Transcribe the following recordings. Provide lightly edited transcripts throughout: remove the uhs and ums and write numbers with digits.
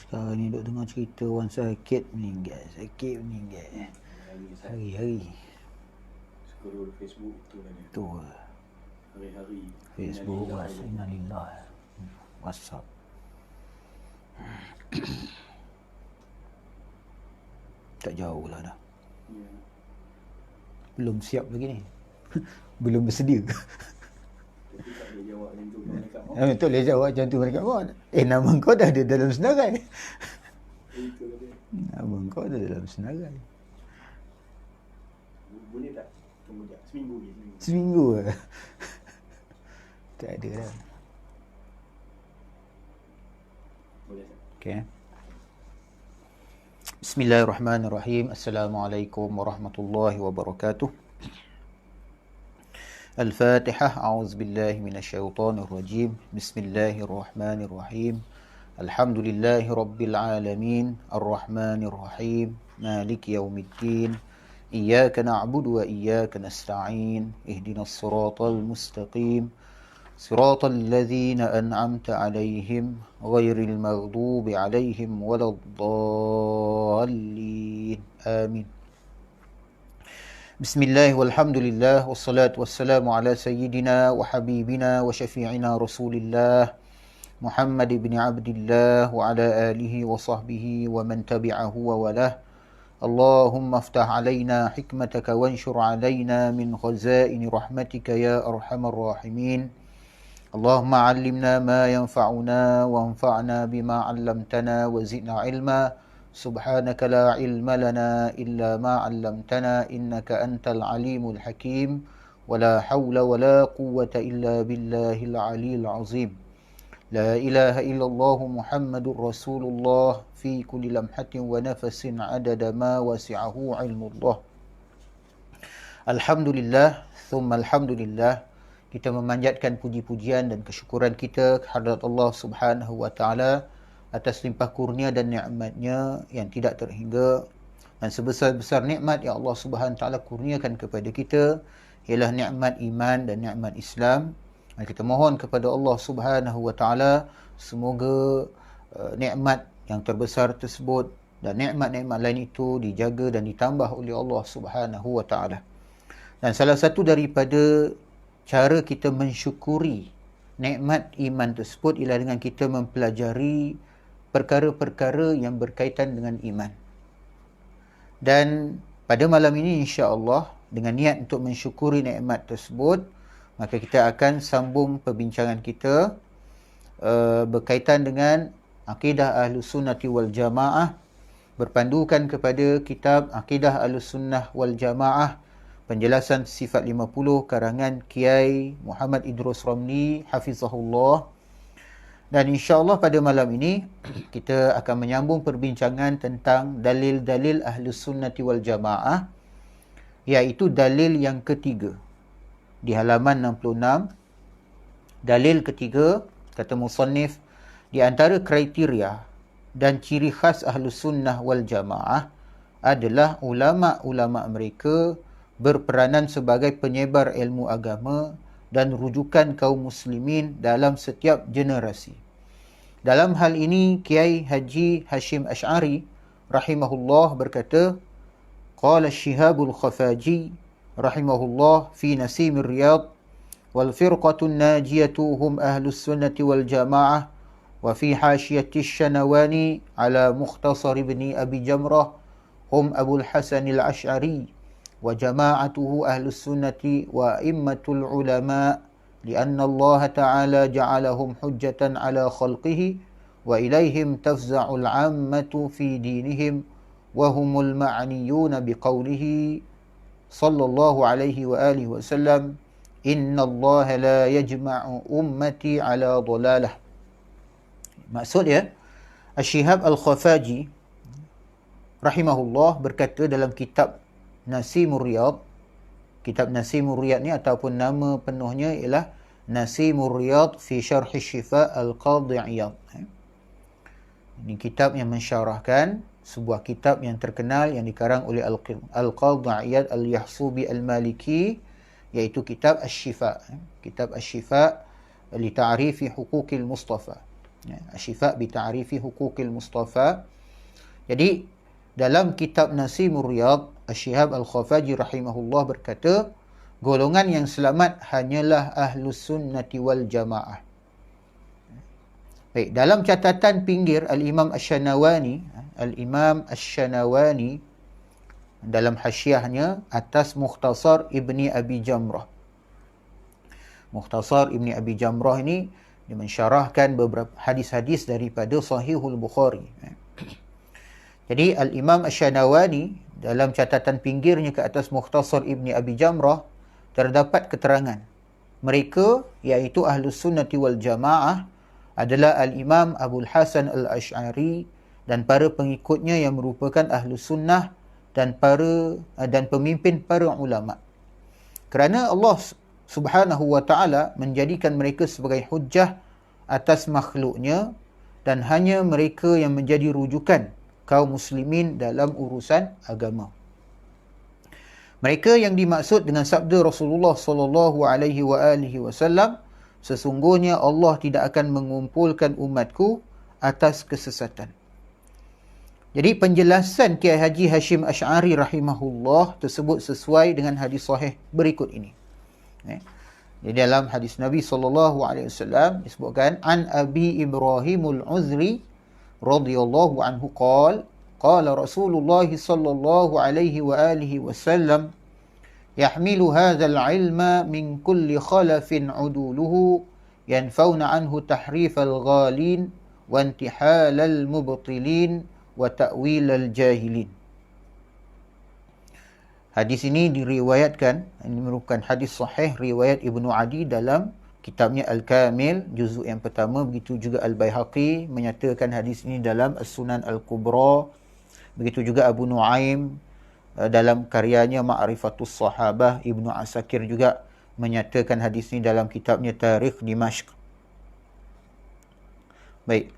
Sekarang ni duk dengar cerita orang sakit meninggal. Hari-hari. Scroll Facebook tu kan. Tu Hari-hari. Facebook, innalillah. WhatsApp. Tak jauh lah dah. Ya. Belum siap lagi ni. Belum bersedia. Tapi tak boleh jawab macam tu malaikat maut. Tak boleh jawab macam tu malaikat maut. Nama kau dah ada dalam senarai. Itu dia. Nama kau dah dalam senarai. Boleh tak? Tunggu sekejap. Seminggu lagi. Seminggu lah. Tak ada dah. Boleh tak? Okay. Bismillahirrahmanirrahim. Assalamualaikum warahmatullahi wabarakatuh. Al-Fatihah. A'udzubillahi minasyaitonirrajim. Bismillahirrahmanirrahim. Alhamdulillahi rabbil alamin. Ar-Rahmanirrahim. Maliki yaumiddin. Iyyaka na'budu wa iyyaka nasta'in. Ihdinas siratal mustaqim. صراط الذين أنعمت عليهم غير المغضوب عليهم ولا الضالين آمين. بسم الله والحمد لله والصلاة والسلام على سيدنا وحبيبنا وشفيعنا رسول الله محمد بن عبد الله وعلى آله وصحبه ومن تبعه ووله. اللهم افتح علينا حكمتك وانشر علينا من خزائن رحمتك يا أرحم الراحمين. اللهم علمنا ما ينفعنا وانفعنا بما علمتنا وزدنا علما. سبحانك لا علم لنا إلا ما علمتنا إنك أنت العليم الحكيم. ولا حول ولا قوة إلا بالله العلي العظيم. لا إله إلا الله محمد رسول الله في كل لمحة ونفس عدد ما وسعه علم الله. Alhamdulillah, thumma alhamdulillah. Kita memanjatkan puji-pujian dan kesyukuran kita kehadrat Allah Subhanahu wa taala atas limpah kurnia dan nikmat-Nya yang tidak terhingga, dan sebesar-besar nikmat yang Allah Subhanahu wa taala kurniakan kepada kita ialah nikmat iman dan nikmat Islam. Dan kita mohon kepada Allah Subhanahu wa taala semoga nikmat yang terbesar tersebut dan nikmat-nikmat lain itu dijaga dan ditambah oleh Allah Subhanahu wa taala. Dan salah satu daripada cara kita mensyukuri nikmat iman tersebut ialah dengan kita mempelajari perkara-perkara yang berkaitan dengan iman. Dan pada malam ini insya-Allah dengan niat untuk mensyukuri nikmat tersebut, maka kita akan sambung perbincangan kita berkaitan dengan akidah Ahlussunnah wal Jamaah, berpandukan kepada kitab Akidah Ahlussunnah wal Jamaah, penjelasan sifat 50 karangan Kiai Muhammad Idrus Ramli hafizahullah. Dan insya-Allah pada malam ini kita akan menyambung perbincangan tentang dalil-dalil Ahlus Sunnati wal Jamaah, iaitu dalil yang ketiga di halaman 66. Dalil ketiga, kata musannif, di antara kriteria dan ciri khas Ahlus Sunnah wal Jamaah adalah ulama-ulama mereka berperanan sebagai penyebar ilmu agama dan rujukan kaum muslimin dalam setiap generasi. Dalam hal ini Kiai Haji Hashim Ash'ari rahimahullah berkata, qala Syihabul Khafaji rahimahullah fi Nasimir Riyad, wal firqatun najiyatu hum ahlus sunnati wal jamaah, wa fi hashiyati Shanawani ala Mukhtasar ibn Abi Jamrah hum Abul Hasan al-Ash'ari wa jama'atuhu ahlus sunnati wa immatul ulama, lianna Allah ta'ala ja'alahum hujjatan ala khalqihi wa ilaihim tafza'ul 'ammatu fi dinihim wa humul ma'niyuna biqawlihi sallallahu alaihi wa alihi wa sallam, inna Allah la yajma'u ummati ala dhalalah. Maksudnya Asy-Syihab Al-Khafaji rahimahullah berkata dalam kitab Nasimur Riyad. Kitab Nasimur Riyad ni ataupun nama penuhnya ialah Nasimur Riyad fi Syarh Syifa Al-Qadhi Iyad. Ini kitab yang mensyarahkan sebuah kitab yang terkenal yang dikarang oleh Al-Qadhi Iyad Al-Yahsubi Al-Maliki, iaitu kitab Asy-Syifa. Kitab Asy-Syifa li ta'rifi huquqil Mustafa. Asy-Syifa bi Ta'rifi Huquqil Mustafa. Jadi dalam kitab Nasimur Riyad, Asy-Syihab Al-Khafaji rahimahullah berkata, golongan yang selamat hanyalah Ahlus Sunnati wal Jamaah. Baik, dalam catatan pinggir Al-Imam Asy-Syanawani, dalam hasyiahnya atas Mukhtasar Ibni Abi Jamrah. Mukhtasar Ibni Abi Jamrah ini dia mensyarahkan beberapa hadis-hadis daripada Sahihul Bukhari. Jadi Al-Imam Asy-Syanawani dalam catatan pinggirnya ke atas Mukhtasar Ibni Abi Jamrah terdapat keterangan mereka iaitu Ahlus Sunnati wal Jamaah adalah Al-Imam Abul Hasan Al-Asy'ari dan para pengikutnya yang merupakan Ahlus Sunnah dan pemimpin para ulama. Kerana Allah Subhanahu wa taala menjadikan mereka sebagai hujjah atas makhluknya dan hanya mereka yang menjadi rujukan kaum muslimin dalam urusan agama. Mereka yang dimaksud dengan sabda Rasulullah sallallahu alaihi wasallam, sesungguhnya Allah tidak akan mengumpulkan umatku atas kesesatan. Jadi penjelasan Kiai Haji Hashim Asy'ari rahimahullah tersebut sesuai dengan hadis sahih berikut ini. Jadi dalam hadis Nabi sallallahu alaihi wasallam disebutkan an Abi Ibrahimul Uzri radhiyallahu anhu qala Rasulullah sallallahu alaihi wasallam yahmilu hadzal ilma min kulli khalafin uduluhu yanfauna anhu tahrifal ghalin wa intihalal mubtilin wa ta'wilal jahilin. Hadis ini diriwayatkan, ini merupakan hadis sahih riwayat Ibnu Adi dalam kitabnya Al-Kamil juzuk yang pertama, begitu juga Al-Baihaqi menyatakan hadis ini dalam As-Sunan Al-Kubra, begitu juga Abu Nuaim dalam karyanya Ma'rifatus Sahabah, Ibnu Asakir juga menyatakan hadis ini dalam kitabnya Tarikh Dimashq. Baik.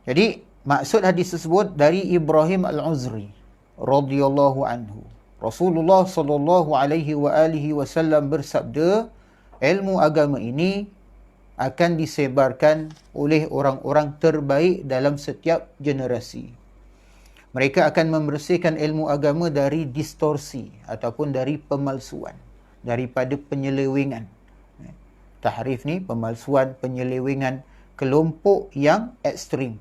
Jadi maksud hadis tersebut dari Ibrahim Al-Uzri radhiyallahu anhu. Rasulullah sallallahu alaihi wasallam bersabda, ilmu agama ini akan disebarkan oleh orang-orang terbaik dalam setiap generasi. Mereka akan membersihkan ilmu agama dari distorsi ataupun dari pemalsuan, daripada penyelewengan. Tahrif ni pemalsuan, penyelewengan kelompok yang ekstrim.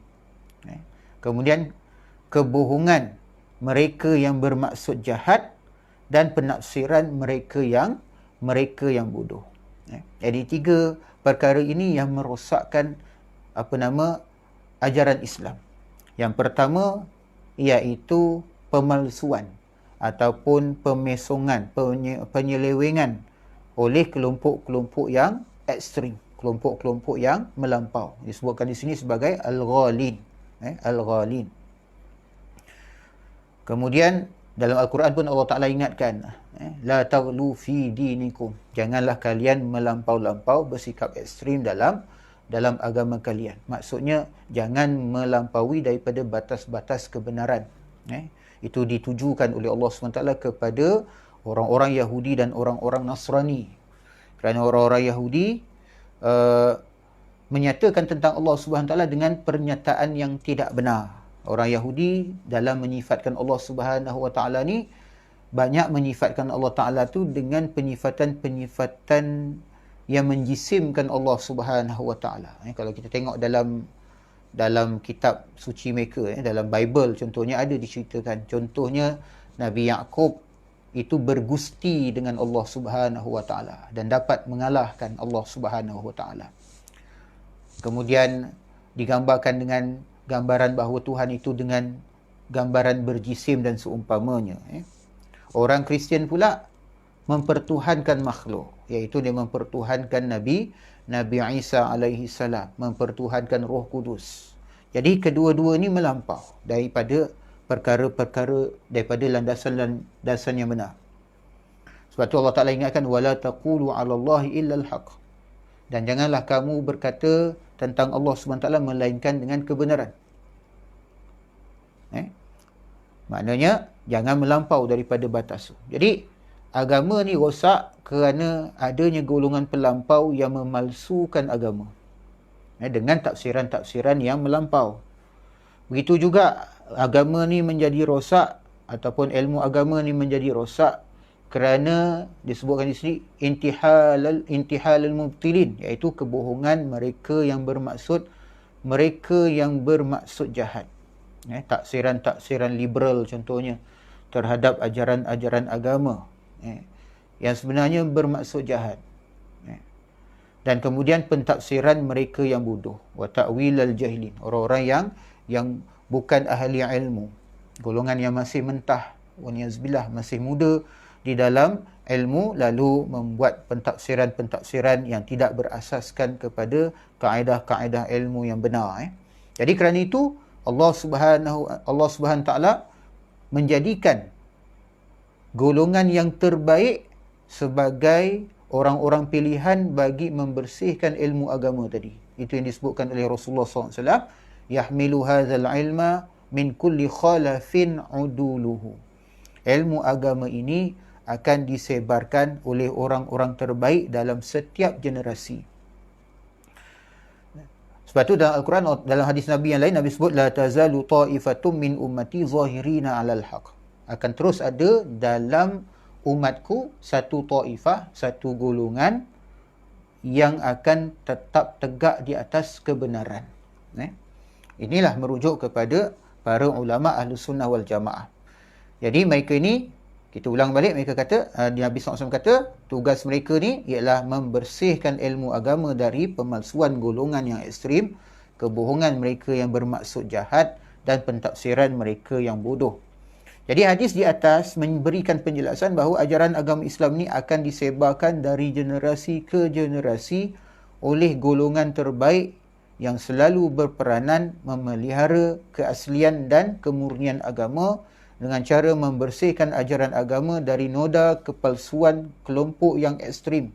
Kemudian kebohongan mereka yang bermaksud jahat dan penafsiran mereka yang bodoh. Jadi tiga perkara ini yang merosakkan ajaran Islam. Yang pertama iaitu pemalsuan ataupun pemesongan, penyelewengan oleh kelompok-kelompok yang ekstrim, kelompok-kelompok yang melampau. Disebutkan di sini sebagai al-ghalin. Al-ghalin. Kemudian dalam Al-Quran pun Allah Ta'ala ingatkan, la taghlu fi dinikum, janganlah kalian melampau-lampau, bersikap ekstrim dalam agama kalian. Maksudnya jangan melampaui daripada batas-batas kebenaran. Itu ditujukan oleh Allah SWT kepada orang-orang Yahudi dan orang-orang Nasrani. Kerana orang-orang Yahudi menyatakan tentang Allah SWT dengan pernyataan yang tidak benar. Orang Yahudi dalam menyifatkan Allah SWT ni banyak menyifatkan Allah Ta'ala tu dengan penyifatan-penyifatan yang menjisimkan Allah Subhanahu Wa Taala. Kalau kita tengok dalam kitab suci mereka, dalam Bible contohnya ada diceritakan. Contohnya Nabi Yaqub itu bergusti dengan Allah Subhanahu Wa Taala dan dapat mengalahkan Allah Subhanahu Wa Taala. Kemudian digambarkan dengan gambaran bahawa Tuhan itu dengan gambaran berjisim dan seumpamanya. Orang Kristian pula mempertuhankan makhluk, iaitu dia mempertuhankan Nabi Isa alaihi salam, mempertuhankan Roh Kudus. Jadi kedua-dua ni melampau daripada perkara-perkara, daripada landasan yang benar. Sebab tu Allah Ta'ala ingatkan, wala taqulu 'ala Allahi illa al-haq. Dan janganlah kamu berkata tentang Allah SWT melainkan dengan kebenaran. Maknanya jangan melampau daripada batas. Jadi agama ni rosak kerana adanya golongan pelampau yang memalsukan agama. dengan tafsiran-tafsiran yang melampau. Begitu juga agama ni menjadi rosak ataupun ilmu agama ni menjadi rosak kerana disebutkan di sini intihalul mubtilin, iaitu kebohongan mereka yang bermaksud jahat. Taksiran-taksiran liberal contohnya terhadap ajaran-ajaran agama yang sebenarnya bermaksud jahat. Dan kemudian pentafsiran mereka yang bodoh, wa ta'wilal jahilin, orang-orang yang bukan ahli ilmu, golongan yang masih mentah, wa niyazbillah, masih muda di dalam ilmu, lalu membuat pentafsiran-pentafsiran yang tidak berasaskan kepada kaedah-kaedah ilmu yang benar. Jadi kerana itu Allah Subhanahu taala menjadikan golongan yang terbaik sebagai orang-orang pilihan bagi membersihkan ilmu agama tadi. Itu yang disebutkan oleh Rasulullah SAW, yahmilu hadzal ilma min kulli khalafin uduluhu. Ilmu agama ini akan disebarkan oleh orang-orang terbaik dalam setiap generasi. Sebab tu dalam Al-Quran, dalam hadis Nabi yang lain, Nabi sebut la tazalu ta'ifatum min ummati zahirina 'alal haqq. Akan terus ada dalam umatku satu taifah, satu golongan yang akan tetap tegak di atas kebenaran. Inilah merujuk kepada para ulama Ahlus Sunnah wal Jamaah. Jadi mereka ini, kita ulang balik, mereka kata, Nabi SAW kata, tugas mereka ni ialah membersihkan ilmu agama dari pemalsuan golongan yang ekstrim, kebohongan mereka yang bermaksud jahat, dan pentafsiran mereka yang bodoh. Jadi hadis di atas memberikan penjelasan bahawa ajaran agama Islam ni akan disebarkan dari generasi ke generasi oleh golongan terbaik yang selalu berperanan memelihara keaslian dan kemurnian agama dengan cara membersihkan ajaran agama dari noda kepalsuan kelompok yang ekstrim,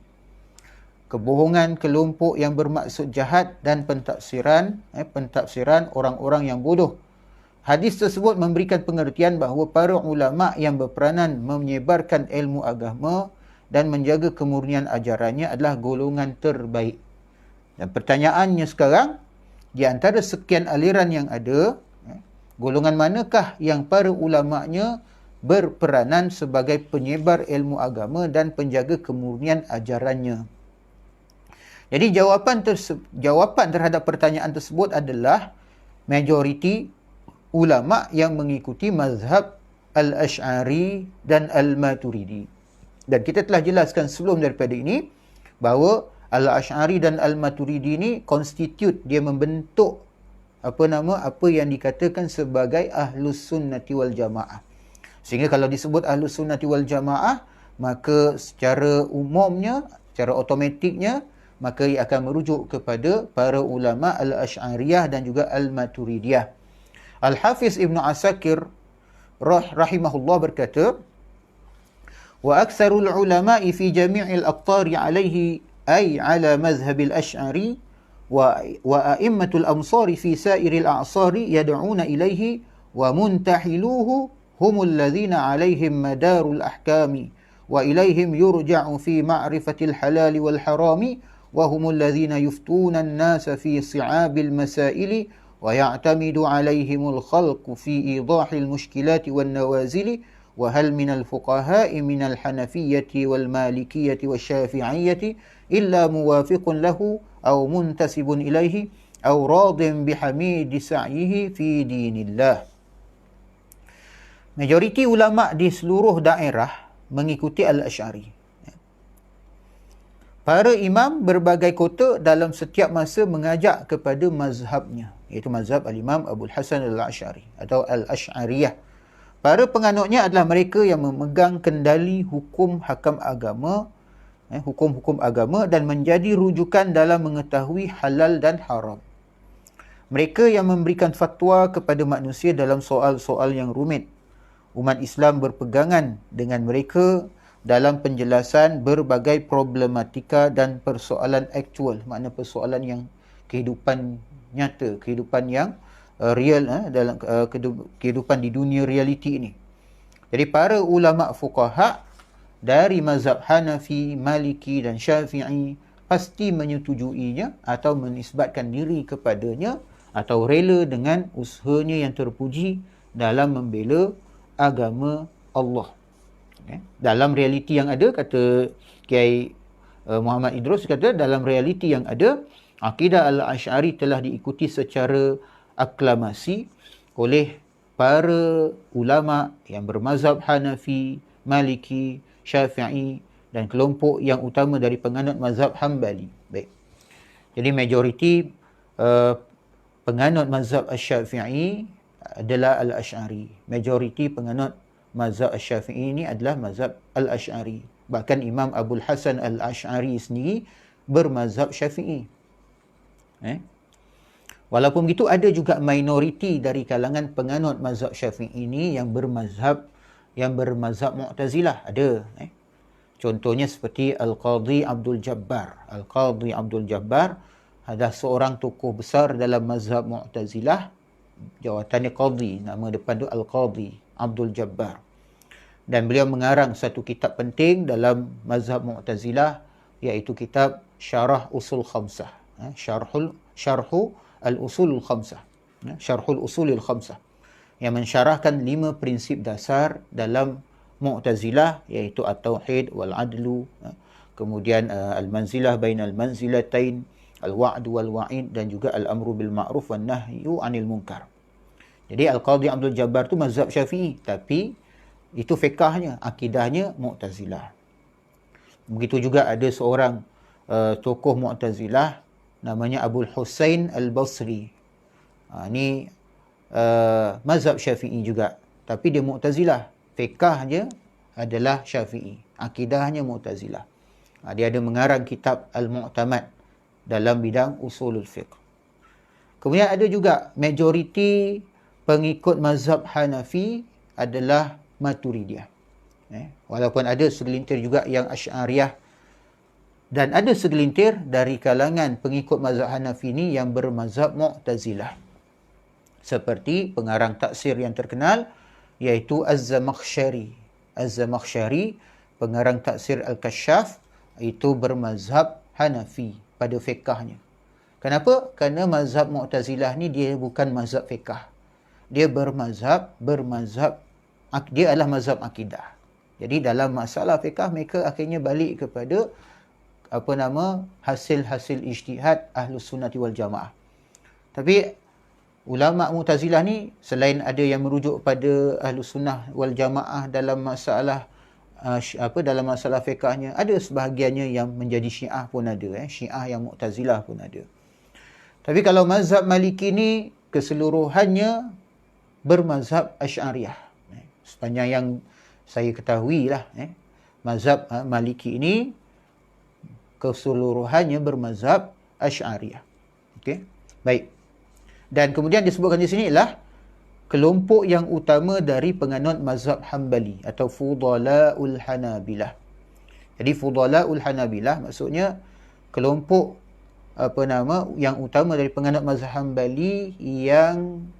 kebohongan kelompok yang bermaksud jahat, dan pentafsiran orang-orang yang bodoh. Hadis tersebut memberikan pengertian bahawa para ulama yang berperanan menyebarkan ilmu agama dan menjaga kemurnian ajarannya adalah golongan terbaik. Dan pertanyaannya sekarang, di antara sekian aliran yang ada, golongan manakah yang para ulama'nya berperanan sebagai penyebar ilmu agama dan penjaga kemurnian ajarannya? Jadi jawapan terhadap pertanyaan tersebut adalah majoriti ulama yang mengikuti mazhab Al-Ash'ari dan Al-Maturidi. Dan kita telah jelaskan sebelum daripada ini bahawa Al-Ash'ari dan Al-Maturidi ini constitute, dia membentuk apa yang dikatakan sebagai Ahlus Sunnati wal Jamaah. Sehingga kalau disebut Ahlus Sunnati wal Jamaah, maka secara umumnya, secara otomatiknya, maka ia akan merujuk kepada para ulama Al-Ash'ariyah dan juga Al-Maturidiyah. Al-Hafiz Ibn Asakir rahimahullah berkata, wa aktsarul ulama'i fi jami'il aqtari alaihi ay ala mazhabil ash'ari wa a'immatul amsari fi sairil a'sari yad'una ilaihi wa muntahiluhu humul ladzina alaihim madarul ahkami wa ilaihim yurja'u fi ma'rifatil halal wal harami wa humul ladzina yuftuna an-nasa fi si'abil masaili ويعتمد عليهم الخلق في إيضاح المشكلات والنوازل وهل من الفقهاء من الحنفية والمالكية والشافعية إلا موافق له أو منتسب إليه أو راض بحميد سعيه في دين الله. Majoriti ulama di seluruh daerah mengikuti Al-Ash'ari. Para imam berbagai kota dalam setiap masa mengajak kepada mazhabnya, iaitu mazhab Al-Imam Abul Hasan Al-Ash'ari atau Al-Ash'ariyah. Para penganutnya adalah mereka yang memegang kendali hukum-hakam agama, hukum-hukum agama dan menjadi rujukan dalam mengetahui halal dan haram. Mereka yang memberikan fatwa kepada manusia dalam soal-soal yang rumit. Umat Islam berpegangan dengan mereka dalam penjelasan berbagai problematika dan persoalan aktual, makna persoalan yang kehidupan nyata, kehidupan yang real, dalam kehidupan di dunia realiti ini. Jadi para ulama fuqaha dari mazhab Hanafi, Maliki dan Syafi'i pasti menyetujuinya atau menisbatkan diri kepadanya atau rela dengan usahanya yang terpuji dalam membela agama Allah. Dalam realiti yang ada, kata Kiai Muhammad Idrus, kata dalam realiti yang ada, akidah Al-Asy'ari telah diikuti secara aklamasi oleh para ulama yang bermazhab Hanafi, Maliki, Syafi'i dan kelompok yang utama dari penganut mazhab Hambali. Baik. Jadi majoriti penganut mazhab Asy-Syafi'i adalah Al-Asy'ari. Majoriti penganut mazhab Asy-Syafi'i ini adalah mazhab Al-Asy'ari. Bahkan Imam Abul Hasan Al-Asy'ari sendiri bermazhab Syafi'i. Walaupun begitu, ada juga minoriti dari kalangan penganut mazhab Syafi'i ini yang bermazhab Mu'tazilah. Ada. Contohnya seperti Al-Qadhi Abdul Jabbar. Al-Qadhi Abdul Jabbar adalah seorang tokoh besar dalam mazhab Mu'tazilah. Jawatannya Qadhi, nama depan tu Al-Qadhi Abdul Jabbar. Dan beliau mengarang satu kitab penting dalam mazhab Mu'tazilah, iaitu kitab Syarah Usul Khamsah. Syarhu Al-Usulul Khamsah. Syarhul Usulil Khamsah. Yang mensyarahkan 5 prinsip dasar dalam Mu'tazilah, iaitu At-Tauhid wal-Adlu, kemudian Al-Manzilah bainal manzilatain, Al-Wa'd wal-Wa'id, dan juga Al-Amru bil Ma'ruf wan Nahyu 'anil Munkar. Jadi Al-Qadhi Abdul Jabbar tu mazhab Syafi'i, tapi itu fiqahnya, akidahnya Mu'tazilah. Begitu juga ada seorang tokoh Mu'tazilah namanya Abul Husain Al-Basri. Ini mazhab Syafi'i juga, tapi dia Mu'tazilah. Fiqahnya adalah Syafi'i, akidahnya Mu'tazilah. Dia ada mengarang kitab Al-Mu'tamad dalam bidang usulul fiqh. Kemudian ada juga majoriti pengikut mazhab Hanafi adalah Maturidiyah. Walaupun ada segelintir juga yang Asy'ariyah, dan ada segelintir dari kalangan pengikut mazhab Hanafi ini yang bermazhab Mu'tazilah. Seperti pengarang taksir yang terkenal, iaitu Az-Zamakhsyari. Az-Zamakhsyari, pengarang taksir Al-Kasyaf, itu bermazhab Hanafi pada fiqahnya. Kenapa? Kerana mazhab Mu'tazilah ni dia bukan mazhab fiqah. Dia dia adalah mazhab akidah. Jadi dalam masalah fiqah, mereka akhirnya balik kepada hasil-hasil ijtihad Ahlus Sunnati wal Jamaah. Tapi ulama Mu'tazilah ni, selain ada yang merujuk pada Ahlus Sunnah wal Jamaah dalam masalah dalam masalah fiqahnya, ada sebahagiannya yang menjadi Syiah pun ada, Syiah yang Mu'tazilah pun ada. Tapi kalau mazhab Maliki ni keseluruhannya bermazhab Asy'ariyah. Sepanjang yang saya ketahui lah, mazhab Maliki ini keseluruhannya bermazhab Asy'ariyah. Okey, baik. Dan kemudian disebutkan di sini ialah kelompok yang utama dari penganut mazhab Hambali atau Fudala'ul Hanabilah. Jadi Fudala'ul Hanabilah maksudnya kelompok yang utama dari penganut mazhab Hambali yang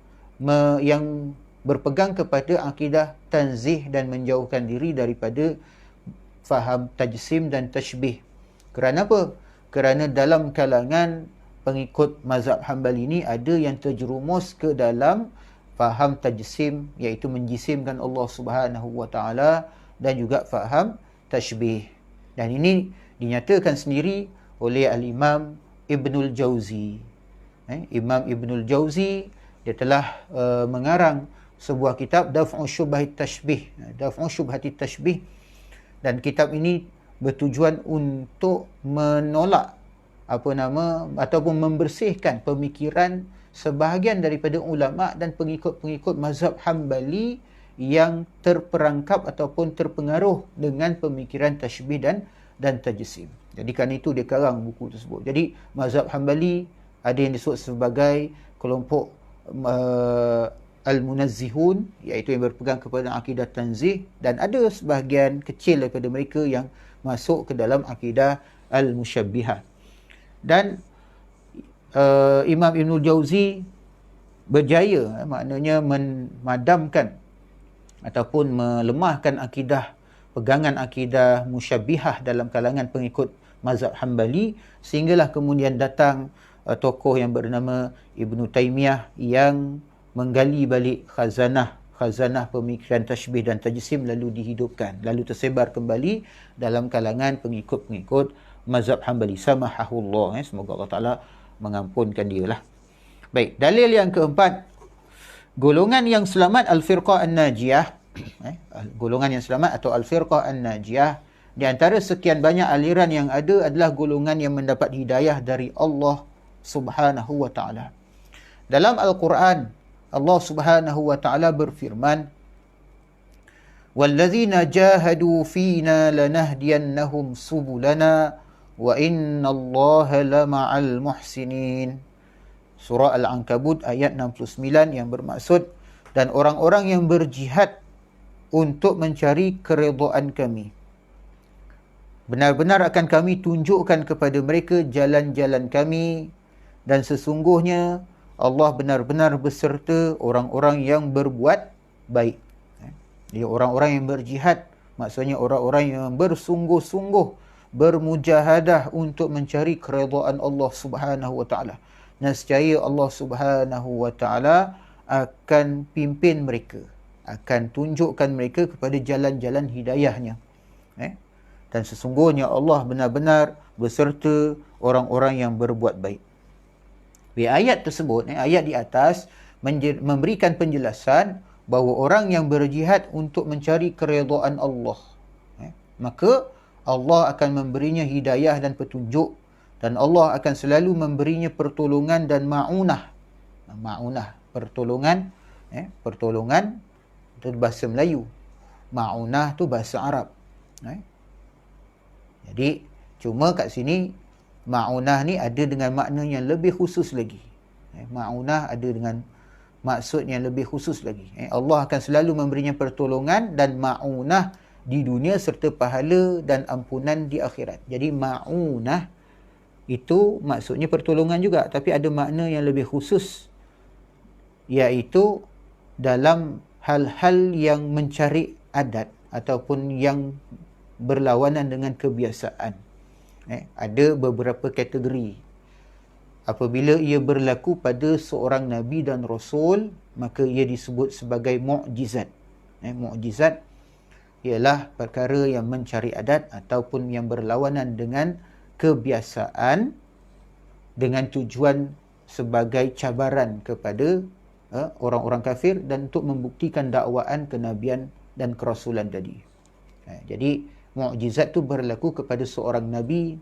berpegang kepada akidah tanzih dan menjauhkan diri daripada faham tajsim dan tashbih. Kerana apa? Kerana dalam kalangan pengikut mazhab Hambali ini ada yang terjerumus ke dalam faham tajsim, iaitu menjisimkan Allah Subhanahu wa taala, dan juga faham tashbih. Dan ini dinyatakan sendiri oleh Al-Imam Ibnul Jauzi. Imam Ibnul Jauzi, dia telah mengarang sebuah kitab Daf'u Syubhati Tashbih. Daf'u Syubhati Tashbih. Dan kitab ini bertujuan untuk menolak ataupun membersihkan pemikiran sebahagian daripada ulama dan pengikut-pengikut mazhab Hambali yang terperangkap ataupun terpengaruh dengan pemikiran tashbih dan tajsim. Jadi kerana itu dia karang buku tersebut. Jadi mazhab Hambali ada yang disebut sebagai kelompok Al-Munazzihun, iaitu yang berpegang kepada akidah tanzih, dan ada sebahagian kecil daripada mereka yang masuk ke dalam akidah Al-Musyabbihah. Dan Imam Ibnul Jauzi berjaya, maknanya memadamkan ataupun melemahkan pegangan akidah musyabbihah dalam kalangan pengikut mazhab Hambali, sehinggalah kemudian datang tokoh yang bernama Ibnu Taimiyah yang menggali balik khazanah pemikiran tashbih dan tajsim, lalu dihidupkan, lalu tersebar kembali dalam kalangan pengikut-pengikut mazhab Hambali. Samahahullah, semoga Allah Ta'ala mengampunkan dia lah. Baik, dalil yang keempat, golongan yang selamat al-firqah an-najiyah, golongan yang selamat atau al-firqah an-najiyah, di antara sekian banyak aliran yang ada adalah golongan yang mendapat hidayah dari Allah Subhanahu wa Ta'ala. Dalam Al-Quran, Allah Subhanahu wa Ta'ala berfirman, "Wallazina jahadu fina lanahdiyannahum subulana wa innallaha lama'al muhsinin." Surah Al-Ankabut ayat 69, yang bermaksud, dan orang-orang yang berjihad untuk mencari keredaan kami, benar-benar akan kami tunjukkan kepada mereka jalan-jalan kami, dan sesungguhnya Allah benar-benar beserta orang-orang yang berbuat baik. Jadi orang-orang yang berjihad, maksudnya orang-orang yang bersungguh-sungguh bermujahadah untuk mencari keredaan Allah Subhanahu wa Ta'ala. Nescaya Allah Subhanahu wa Ta'ala akan pimpin mereka, akan tunjukkan mereka kepada jalan-jalan hidayahnya. Dan sesungguhnya Allah benar-benar beserta orang-orang yang berbuat baik. Di ayat tersebut, ayat di atas memberikan penjelasan bahawa orang yang berjihad untuk mencari keredaan Allah, maka Allah akan memberinya hidayah dan petunjuk, dan Allah akan selalu memberinya pertolongan dan ma'unah. Ma'unah, pertolongan, pertolongan itu bahasa Melayu, ma'unah tu bahasa Arab. Jadi cuma kat sini ma'unah ni ada dengan makna yang lebih khusus lagi. Ma'unah ada dengan maksud yang lebih khusus lagi. Allah akan selalu memberinya pertolongan dan ma'unah di dunia serta pahala dan ampunan di akhirat. Jadi ma'unah itu maksudnya pertolongan juga, tapi ada makna yang lebih khusus, iaitu dalam hal-hal yang mencari adat ataupun yang berlawanan dengan kebiasaan. Ada beberapa kategori. Apabila ia berlaku pada seorang Nabi dan Rasul, maka ia disebut sebagai mu'jizat. Mu'jizat ialah perkara yang mencari adat ataupun yang berlawanan dengan kebiasaan, dengan tujuan sebagai cabaran kepada orang-orang kafir dan untuk membuktikan dakwaan kenabian dan kerasulan tadi. Jadi mukjizat tu berlaku kepada seorang nabi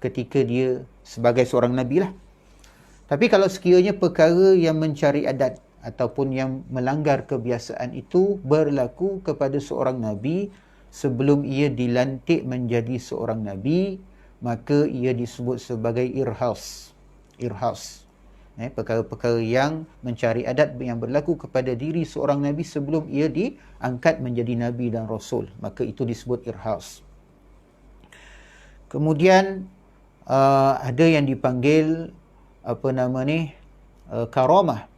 ketika dia sebagai seorang nabi lah. Tapi kalau sekiranya perkara yang mencari adat ataupun yang melanggar kebiasaan itu berlaku kepada seorang nabi sebelum ia dilantik menjadi seorang nabi, maka ia disebut sebagai irhas. Perkara-perkara yang mencari adat yang berlaku kepada diri seorang nabi sebelum ia diangkat menjadi nabi dan rasul, maka itu disebut irhas. Kemudian ada yang dipanggil karamah.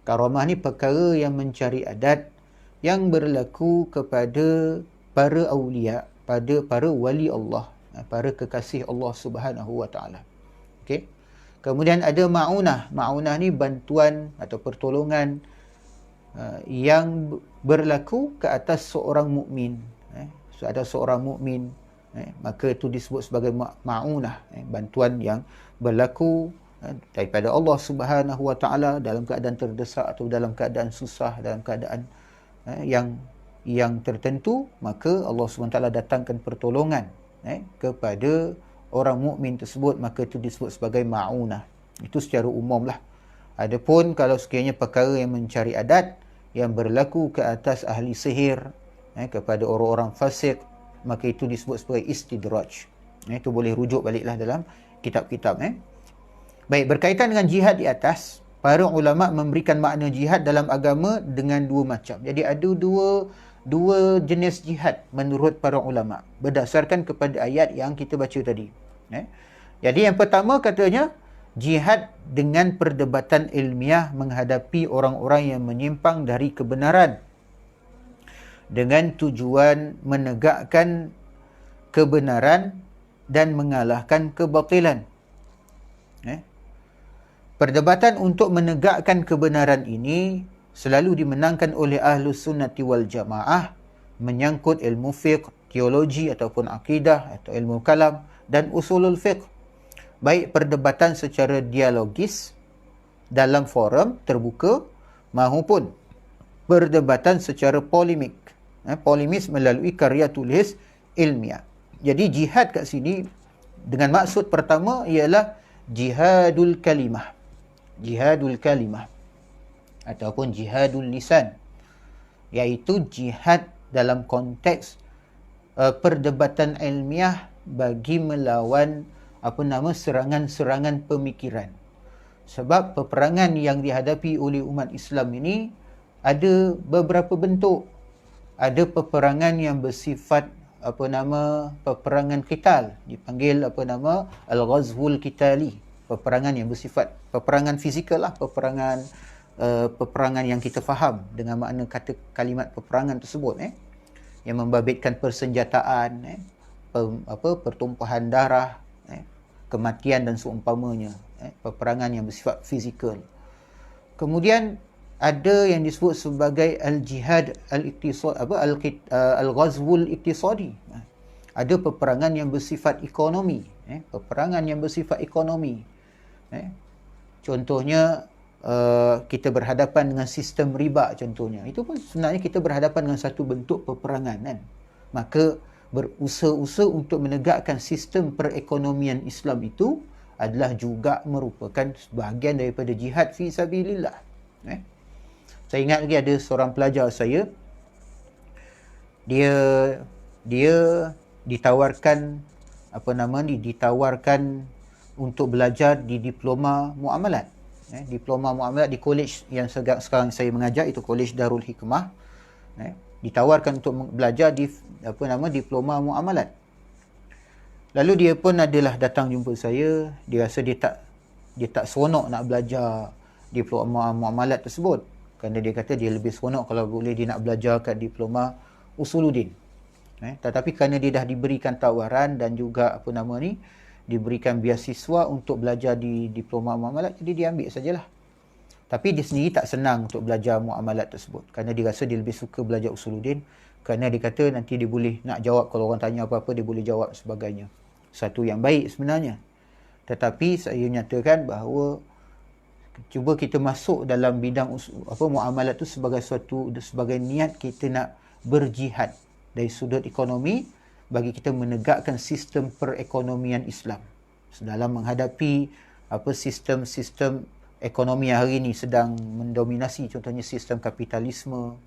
Karamah ni perkara yang mencari adat yang berlaku kepada para awliya, pada para wali Allah, para kekasih Allah Subhanahu wa Ta'ala. Okey. Kemudian ada ma'unah. Ma'unah ni bantuan atau pertolongan yang berlaku ke atas seorang mukmin. Ada seorang mukmin, maka itu disebut sebagai ma'unah, bantuan yang berlaku daripada Allah Subhanahu wa Ta'ala dalam keadaan terdesak atau dalam keadaan susah, dalam keadaan yang tertentu, maka Allah Subhanahu wa Ta'ala datangkan pertolongan kepada orang mukmin tersebut, maka itu disebut sebagai ma'unah. Itu secara umum lah. Adapun kalau sekiranya perkara yang mencari adat yang berlaku ke atas ahli sihir, kepada orang-orang fasik, maka itu disebut sebagai istidraj. Itu boleh rujuk baliklah dalam kitab-kitab. Baik, berkaitan dengan jihad di atas, para ulama memberikan makna jihad dalam agama dengan dua macam. Jadi ada dua jenis jihad menurut para ulama berdasarkan kepada ayat yang kita baca tadi. Jadi yang pertama katanya jihad dengan perdebatan ilmiah menghadapi orang-orang yang menyimpang dari kebenaran dengan tujuan menegakkan kebenaran dan mengalahkan kebatilan. Perdebatan untuk menegakkan kebenaran ini selalu dimenangkan oleh Ahlus Sunnati wal Jamaah menyangkut ilmu fiqh, teologi ataupun akidah atau ilmu kalam dan usulul fiqh. Baik perdebatan secara dialogis dalam forum terbuka maupun perdebatan secara polemik, polemis melalui karya tulis ilmiah. Jadi jihad kat sini dengan maksud pertama ialah jihadul kalimah. Jihadul kalimah ataupun jihadul lisan, iaitu jihad dalam konteks perdebatan ilmiah bagi melawan serangan-serangan pemikiran. Sebab peperangan yang dihadapi oleh umat Islam ini ada beberapa bentuk. Ada peperangan yang bersifat peperangan qital, dipanggil al-ghazwul qitali, peperangan yang bersifat peperangan fizikal lah, peperangan yang kita faham dengan makna kata kalimat peperangan tersebut, yang membabitkan persenjataan, pertumpahan darah, kematian dan seumpamanya, peperangan yang bersifat fizikal. Kemudian ada yang disebut sebagai al-jihad al-iqtisad, al-ghazwul iqtisadi. Ada peperangan yang bersifat ekonomi, peperangan yang bersifat ekonomi. Contohnya kita berhadapan dengan sistem riba contohnya. Itu pun sebenarnya kita berhadapan dengan satu bentuk peperangan, kan. Maka berusaha-usaha untuk menegakkan sistem perekonomian Islam itu adalah juga merupakan bahagian daripada jihad fi sabilillah. Saya ingat lagi ada seorang pelajar saya, dia ditawarkan ditawarkan untuk belajar di diploma muamalat. Diploma muamalat di kolej yang sekarang saya mengajar, itu Kolej Darul Hikmah. Ditawarkan untuk belajar di diploma muamalat. Lalu dia pun adalah datang jumpa saya. Dia rasa dia tak seronok nak belajar diploma muamalat tersebut, kerana dia kata dia lebih seronok kalau boleh dia nak belajar kat diploma usuluddin. Tetapi kerana dia dah diberikan tawaran dan juga diberikan beasiswa untuk belajar di diploma muamalat, jadi dia ambil sajalah. Tapi dia sendiri tak senang untuk belajar muamalat tersebut, kerana dia rasa dia lebih suka belajar usuluddin, kerana dia kata nanti dia boleh nak jawab, kalau orang tanya apa-apa dia boleh jawab sebagainya. Satu yang baik sebenarnya. Tetapi saya nyatakan bahawa cuba kita masuk dalam bidang muamalat tu sebagai niat kita nak berjihad dari sudut ekonomi bagi kita menegakkan sistem perekonomian Islam dalam menghadapi sistem ekonomi yang hari ini sedang mendominasi, contohnya sistem kapitalisme,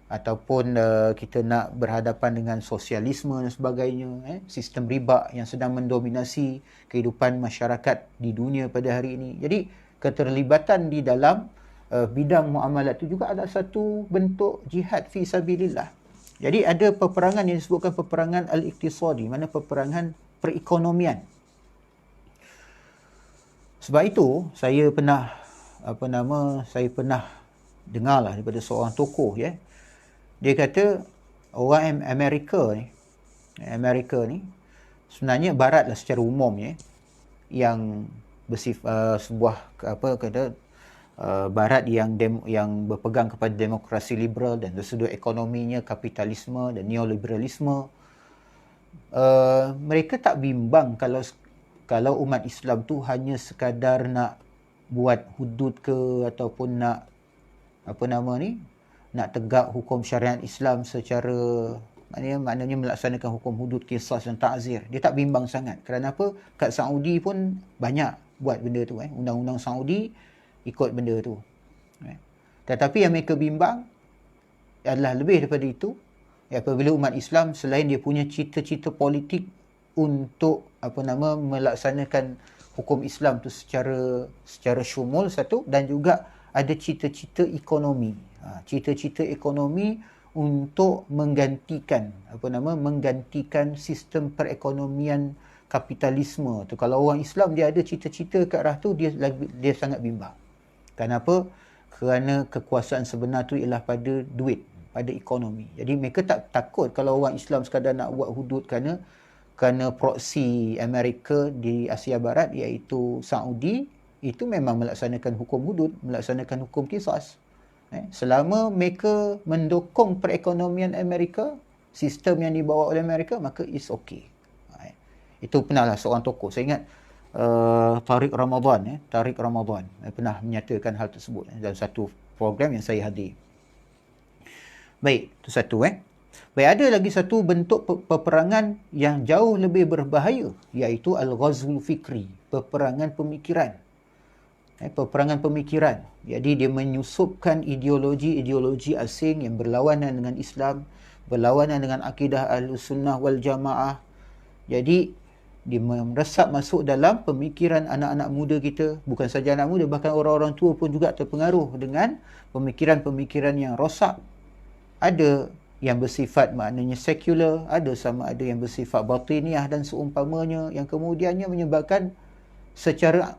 ataupun kita nak berhadapan dengan sosialisme dan sebagainya, sistem riba yang sedang mendominasi kehidupan masyarakat di dunia pada hari ini. Jadi keterlibatan di dalam bidang muamalat itu juga adalah satu bentuk jihad fi sabilillah. Jadi ada peperangan yang disebutkan peperangan al-iqtisadi, mana peperangan perekonomian. Sebab itu saya pernah dengarlah daripada seorang tokoh, dia kata orang Amerika ni sebenarnya barat lah secara umum, yang bersifat barat yang berpegang kepada demokrasi liberal dan dari sudut ekonominya kapitalisme dan neoliberalisme. Mereka tak bimbang kalau umat Islam tu hanya sekadar nak buat hudud ke, ataupun nak nak tegak hukum syariat Islam secara maknanya melaksanakan hukum hudud, qisas dan ta'zir. Dia tak bimbang sangat. Kerana apa? Kat Saudi pun banyak buat benda tu, undang-undang Saudi ikut benda tu. Tetapi yang mereka bimbang adalah lebih daripada itu. Apabila umat Islam selain dia punya cita-cita politik untuk melaksanakan hukum Islam tu secara syumul satu, dan juga ada cita-cita ekonomi. Cita-cita ekonomi untuk menggantikan sistem perekonomian kapitalisme tu. Kalau orang Islam dia ada cita-cita ke arah tu, dia sangat bimbang. Kenapa? Kerana kekuasaan sebenar tu ialah pada duit, pada ekonomi. Jadi mereka tak takut kalau orang Islam sekadar nak buat hudud kerana kerana proksi Amerika di Asia Barat iaitu Saudi, itu memang melaksanakan hukum hudud, melaksanakan hukum qisas. Selama mereka mendukung perekonomian Amerika, sistem yang dibawa oleh Amerika, maka is okay. Itu pernahlah seorang tokoh, saya ingat Tariq Ramadan pernah menyatakan hal tersebut dalam satu program yang saya hadir. Baik, itu satu. Baik, ada lagi satu bentuk peperangan yang jauh lebih berbahaya, iaitu al-ghazwul fikri, peperangan pemikiran. Peperangan pemikiran. Jadi dia menyusupkan ideologi-ideologi asing yang berlawanan dengan Islam, berlawanan dengan akidah Ahlussunnah wal Jamaah. Jadi dia meresap masuk dalam pemikiran anak-anak muda kita. Bukan saja anak muda, bahkan orang-orang tua pun juga terpengaruh dengan pemikiran-pemikiran yang rosak. Ada yang bersifat maknanya sekular, ada yang bersifat batiniah dan seumpamanya, yang kemudiannya menyebabkan secara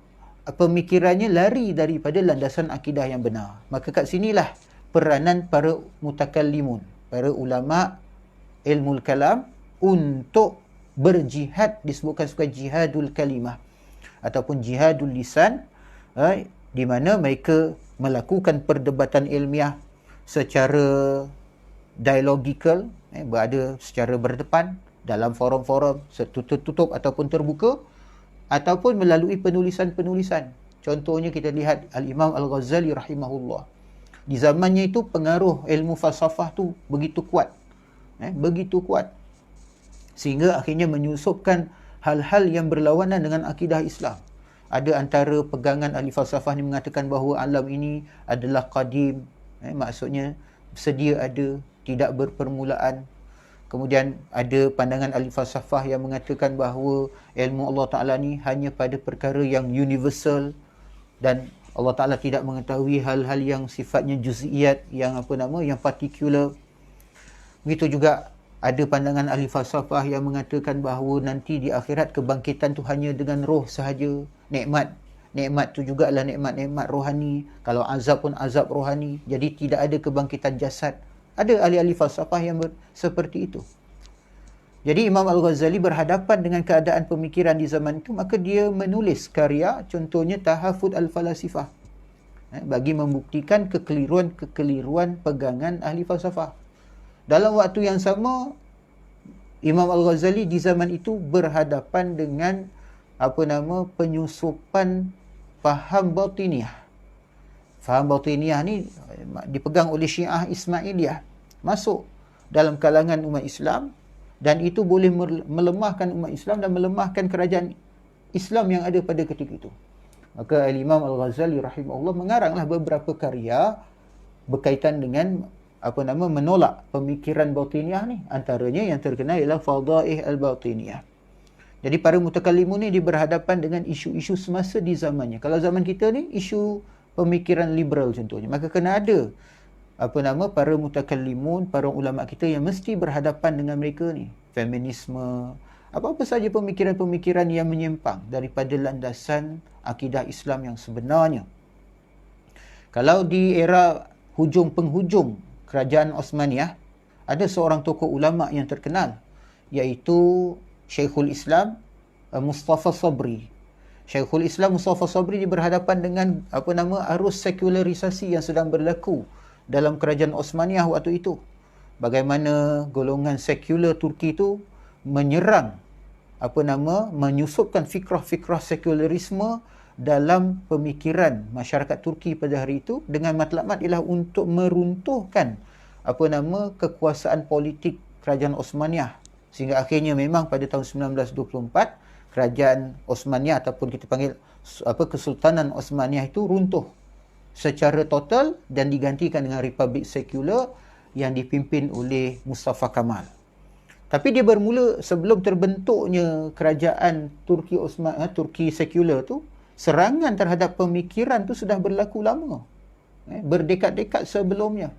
pemikirannya lari daripada landasan akidah yang benar. Maka kat sinilah peranan para mutakallimun, para ulama ilmu kalam untuk berjihad, disebutkan sebagai jihadul kalimah ataupun jihadul lisan, di mana mereka melakukan perdebatan ilmiah secara dialogikal, berada secara berdepan dalam forum-forum tertutup ataupun terbuka, ataupun melalui penulisan-penulisan. Contohnya kita lihat Al-Imam Al-Ghazali rahimahullah. Di zamannya itu pengaruh ilmu falsafah tu begitu kuat. Begitu kuat. Sehingga akhirnya menyusupkan hal-hal yang berlawanan dengan akidah Islam. Ada antara pegangan ahli falsafah ni mengatakan bahawa alam ini adalah qadim. Maksudnya sedia ada, tidak berpermulaan. Kemudian ada pandangan ahli falsafah yang mengatakan bahawa ilmu Allah Ta'ala ni hanya pada perkara yang universal, dan Allah Ta'ala tidak mengetahui hal-hal yang sifatnya juz'iyat, yang partikular. Begitu juga ada pandangan ahli falsafah yang mengatakan bahawa nanti di akhirat kebangkitan tu hanya dengan roh sahaja. Nikmat tu jugalah nikmat-nikmat rohani. Kalau azab pun azab rohani. Jadi tidak ada kebangkitan jasad. Ada ahli-ahli falsafah yang seperti itu. Jadi Imam Al-Ghazali berhadapan dengan keadaan pemikiran di zaman itu, maka dia menulis karya, contohnya Tahafud Al-Falasifah, bagi membuktikan kekeliruan pegangan ahli falsafah. Dalam waktu yang sama, Imam Al-Ghazali di zaman itu berhadapan dengan penyusupan faham batiniah. Faham batiniah ni dipegang oleh Syiah Ismailiyah, masuk dalam kalangan umat Islam, dan itu boleh melemahkan umat Islam dan melemahkan kerajaan Islam yang ada pada ketika itu. Maka Imam Al-Ghazali rahimahullah mengaranglah beberapa karya berkaitan dengan menolak pemikiran batiniah ni. Antaranya yang terkenal ialah Fadaih Al-Batiniyah. Jadi para mutakallimun ni dia berhadapan dengan isu-isu semasa di zamannya. Kalau zaman kita ni isu pemikiran liberal contohnya, maka kena ada para mutakallimun, para ulama kita yang mesti berhadapan dengan mereka ni. Feminisme, apa-apa saja pemikiran-pemikiran yang menyimpang daripada landasan akidah Islam yang sebenarnya. Kalau di era penghujung kerajaan Osmaniyah, ada seorang tokoh ulama yang terkenal, iaitu Syekhul Islam Mustafa Sabri. Syekhul Islam Mustafa Sabri dia berhadapan dengan arus sekularisasi yang sedang berlaku dalam kerajaan Osmaniyah waktu itu. Bagaimana golongan sekular Turki itu menyerang menyusupkan fikrah-fikrah sekularisme dalam pemikiran masyarakat Turki pada hari itu, dengan matlamat ialah untuk meruntuhkan kekuasaan politik kerajaan Osmaniyah. Sehingga akhirnya memang pada tahun 1924 kerajaan Osmaniyah ataupun kita panggil Kesultanan Osmaniyah itu runtuh secara total dan digantikan dengan republik sekular yang dipimpin oleh Mustafa Kamal. Tapi dia bermula sebelum terbentuknya kerajaan Turki sekular tu, serangan terhadap pemikiran tu sudah berlaku lama, berdekad-dekad sebelumnya.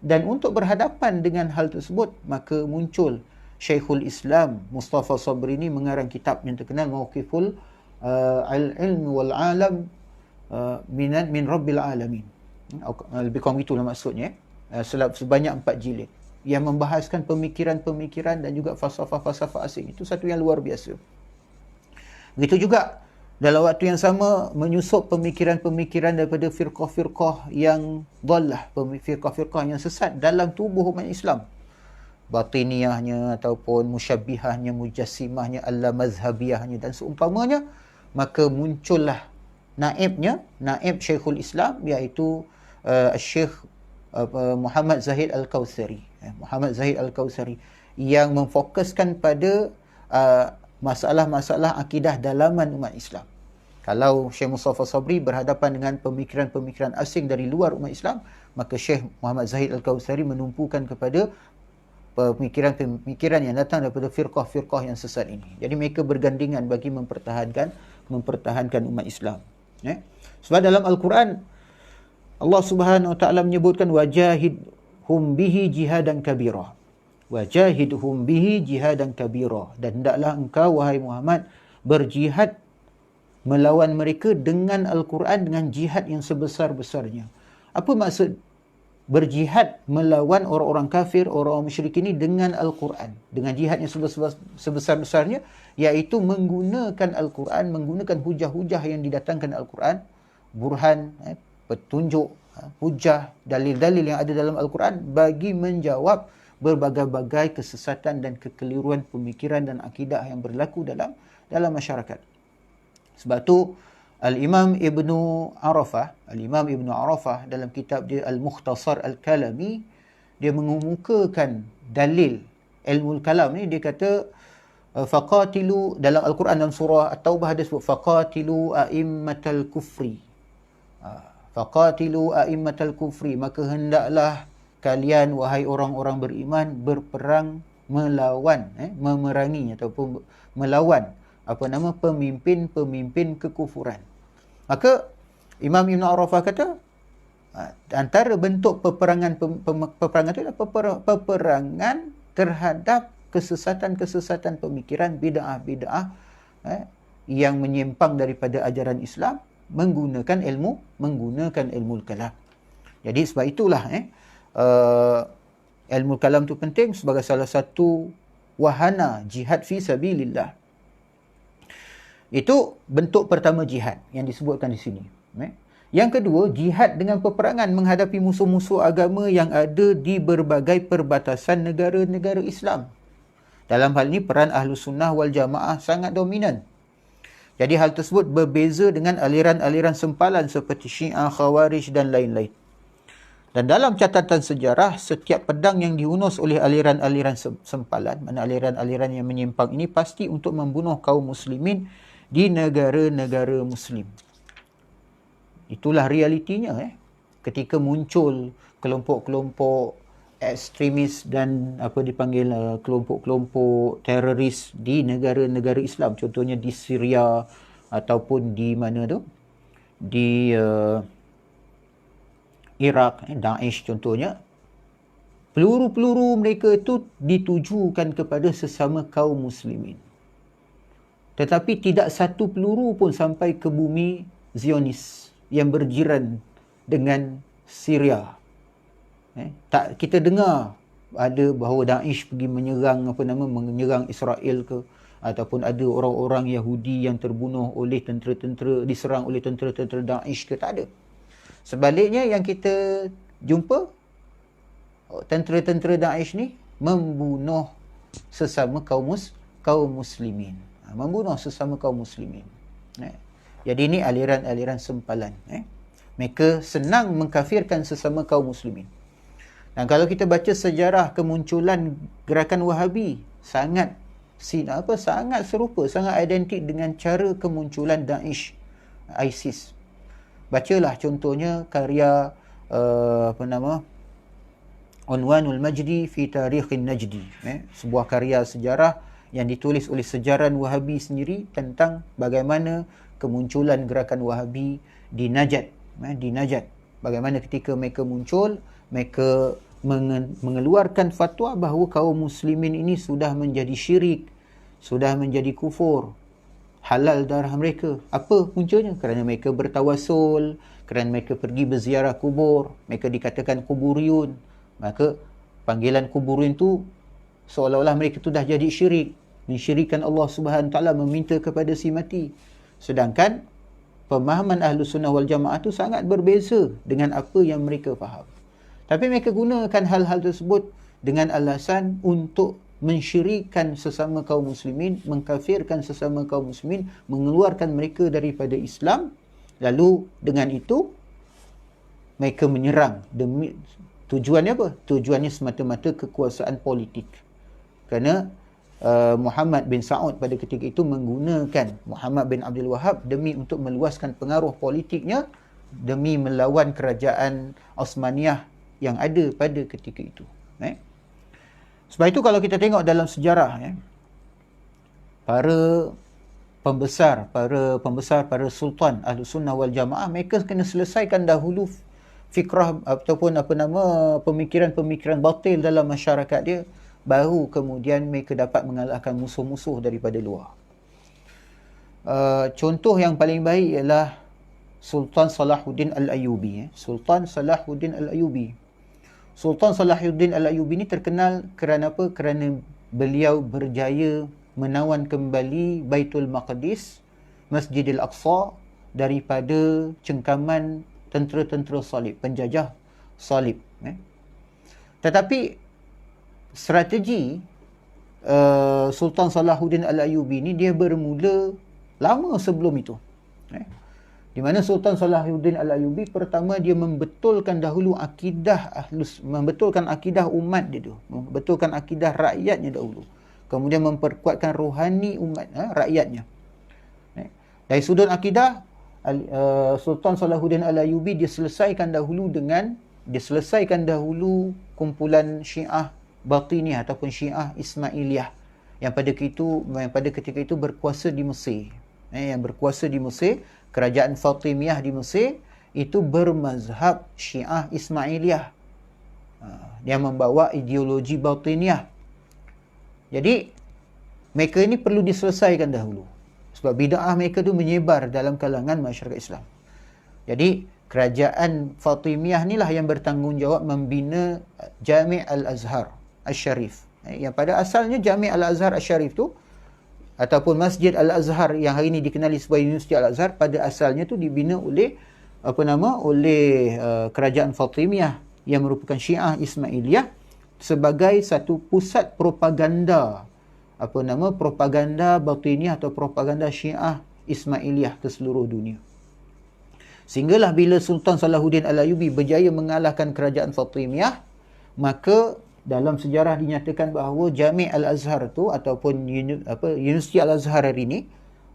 Dan untuk berhadapan dengan hal tersebut, maka muncul Syekhul Islam Mustafa Sabri ini mengarang kitab yang terkenal Mawqiful Al-Ilm wal-Alam min Rabbil Alamin. Lebih kurang itulah maksudnya. Sebanyak 4 jilid. yang membahaskan pemikiran-pemikiran dan juga falsafah-falsafah asing. Itu satu yang luar biasa. Begitu juga dalam waktu yang sama menyusup pemikiran-pemikiran daripada firqah-firqah yang dhallah, firqah-firqah yang sesat dalam tubuh umat Islam. Batiniyahnya ataupun musyabbihahnya, mujassimahnya, al-mazhabiyahnya dan seumpamanya, maka muncullah naib Syekhul Islam, iaitu Syekh Muhammad Zahid Al-Kautsari. Muhammad Zahid Al-Kautsari yang memfokuskan pada masalah-masalah akidah dalaman umat Islam. Kalau Syekh Mustafa Sabri berhadapan dengan pemikiran-pemikiran asing dari luar umat Islam, maka Syekh Muhammad Zahid Al-Kautsari menumpukan kepada pemikiran-pemikiran yang datang daripada firqah-firqah yang sesat ini. Jadi mereka bergandingan bagi mempertahankan umat Islam. Sebab dalam Al-Quran Allah Subhanahu Wa Taala menyebutkan wajahidhum bihi jihadan kabira. Wajahidhum bihi jihadan kabira. Dan hendaklah engkau wahai Muhammad berjihad melawan mereka dengan Al-Quran, dengan jihad yang sebesar-besarnya. Apa maksud berjihad melawan orang-orang kafir, orang-orang musyrik ini dengan Al-Quran, dengan jihad yang sebesar-besarnya, iaitu menggunakan Al-Quran, menggunakan hujah-hujah yang didatangkan Al-Quran, burhan, petunjuk, hujah, dalil-dalil yang ada dalam Al-Quran bagi menjawab berbagai-bagai kesesatan dan kekeliruan pemikiran dan akidah yang berlaku dalam masyarakat. Sebab tu Al-Imam Ibnu Arafah dalam kitab dia Al-Mukhtasar Al-Kalami, dia mengemukakan dalil ilmu kalam ni. Dia kata faqatilu, dalam Al-Quran dalam surah At-Taubah ada sebut faqatilu a'immatal kufri. Faqatilu a'immatal kufri, maka hendaklah kalian wahai orang-orang beriman berperang melawan, memerangi ataupun melawan pemimpin-pemimpin kekufuran. Maka Imam Ibn Arafah kata antara bentuk peperangan itu adalah peperangan terhadap kesesatan-kesesatan pemikiran, bid'ah-bid'ah yang menyimpang daripada ajaran Islam menggunakan ilmu kalam. Jadi sebab itulah ilmu kalam itu penting sebagai salah satu wahana jihad fi sabilillah. Itu bentuk pertama jihad yang disebutkan di sini. Yang kedua, jihad dengan peperangan menghadapi musuh-musuh agama yang ada di berbagai perbatasan negara-negara Islam. Dalam hal ini, peran Ahlus Sunnah wal Jamaah sangat dominan. Jadi hal tersebut berbeza dengan aliran-aliran sempalan seperti Syiah, Khawarij dan lain-lain. Dan dalam catatan sejarah, setiap pedang yang dihunus oleh aliran-aliran sempalan, mana aliran-aliran yang menyimpang ini, pasti untuk membunuh kaum muslimin di negara-negara Muslim. Itulah realitinya. Ketika muncul kelompok-kelompok ekstremis dan dipanggil kelompok-kelompok teroris di negara-negara Islam, contohnya di Syria ataupun di mana tu, di Iraq, Daesh contohnya, peluru-peluru mereka itu ditujukan kepada sesama kaum muslimin. Tetapi tidak satu peluru pun sampai ke bumi Zionis yang berjiran dengan Syria. Tak kita dengar ada bahawa Daesh pergi menyerang menyerang Israel ke, ataupun ada orang-orang Yahudi yang terbunuh oleh tentera-tentera, diserang oleh tentera-tentera Daesh ke, tak ada. Sebaliknya yang kita jumpa, tentera-tentera Daesh ni membunuh sesama kaum muslimin. Membunuh sesama kaum muslimin. Jadi ini aliran-aliran sempalan. Mereka senang mengkafirkan sesama kaum muslimin. Dan kalau kita baca sejarah kemunculan gerakan Wahabi, sangat serupa, sangat identik dengan cara kemunculan Daesh, ISIS. Bacalah contohnya karya Unwanul Majdi fi Tarikhin Najdi, sebuah karya sejarah yang ditulis oleh sejarah Wahabi sendiri tentang bagaimana kemunculan gerakan Wahabi di Najd. Bagaimana ketika mereka muncul, mereka mengeluarkan fatwa bahawa kaum muslimin ini sudah menjadi syirik, sudah menjadi kufur, halal darah mereka. Apa puncanya? Kerana mereka bertawasul, kerana mereka pergi berziarah kubur, mereka dikatakan kuburiyun. Maka Panggilan kuburin tu seolah-olah mereka tu dah jadi syirik, mensyirikkan Allah Subhanahu Taala, meminta kepada si mati. Sedangkan pemahaman Ahlus Sunnah wal Jamaah tu sangat berbeza dengan apa yang mereka faham. Tapi mereka gunakan hal-hal tersebut dengan alasan untuk mensyirikkan sesama kaum muslimin, mengkafirkan sesama kaum muslimin, mengeluarkan mereka daripada Islam. Lalu dengan itu mereka menyerang. Demi tujuannya apa? Tujuannya semata-mata kekuasaan politik. Kerana Muhammad bin Saud pada ketika itu menggunakan Muhammad bin Abdul Wahab demi untuk meluaskan pengaruh politiknya, demi melawan kerajaan Osmaniyah yang ada pada ketika itu. Sebab itu kalau kita tengok dalam sejarah, para sultan Ahlus Sunnah wal Jamaah, mereka kena selesaikan dahulu fikrah ataupun pemikiran-pemikiran batil dalam masyarakat dia, baru kemudian mereka dapat mengalahkan musuh-musuh daripada luar. Contoh yang paling baik ialah Sultan Salahuddin Al-Ayyubi. Sultan Salahuddin Al-Ayyubi. Sultan Salahuddin Al-Ayyubi ni terkenal kerana apa? Kerana beliau berjaya menawan kembali Baitul Maqdis, Masjidil Aqsa daripada cengkaman tentera-tentera salib, penjajah salib. Tetapi strategi Sultan Salahuddin Al-Ayyubi ni dia bermula lama sebelum itu. Di mana Sultan Salahuddin Al-Ayyubi pertama dia membetulkan dahulu membetulkan akidah umat dia dulu, membetulkan akidah rakyatnya dahulu. Kemudian memperkuatkan rohani umat rakyatnya. Dari sudut akidah, Sultan Salahuddin Al-Ayyubi dia selesaikan dahulu kumpulan Syiah Batiniyah ataupun Syiah Ismailiyah yang pada ketika itu berkuasa di Mesir. Yang berkuasa di Mesir, kerajaan Fatimiyah di Mesir itu bermazhab Syiah Ismailiyah. Dia membawa ideologi Batiniyah. Jadi mereka ini perlu diselesaikan dahulu. Sebab bid'ah mereka tu menyebar dalam kalangan masyarakat Islam. Jadi kerajaan Fatimiyah inilah yang bertanggungjawab membina Jami' Al-Azhar Al-Syarif. Yang pada asalnya Jami' Al-Azhar Al-Syarif tu ataupun Masjid Al-Azhar yang hari ini dikenali sebagai Universiti Al-Azhar, pada asalnya tu dibina oleh kerajaan Fatimiyah yang merupakan Syiah Ismailiyah sebagai satu pusat propaganda propaganda Batiniyah atau propaganda Syiah Ismailiyah ke seluruh dunia. Sehinggalah bila Sultan Salahuddin Al-Ayyubi berjaya mengalahkan kerajaan Fatimiyah, maka dalam sejarah dinyatakan bahawa Jami' Al-Azhar tu ataupun Universiti Al-Azhar hari ini,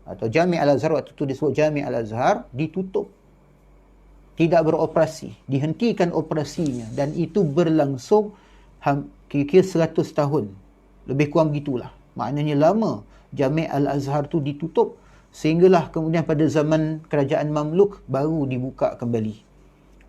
atau Jami' Al-Azhar waktu tu disebut Jami' Al-Azhar, ditutup, tidak beroperasi, dihentikan operasinya, dan itu berlangsung kira-kira 100 tahun, lebih kurang begitulah. Maknanya lama Jami' Al-Azhar tu ditutup, sehinggalah kemudian pada zaman kerajaan Mamluk baru dibuka kembali.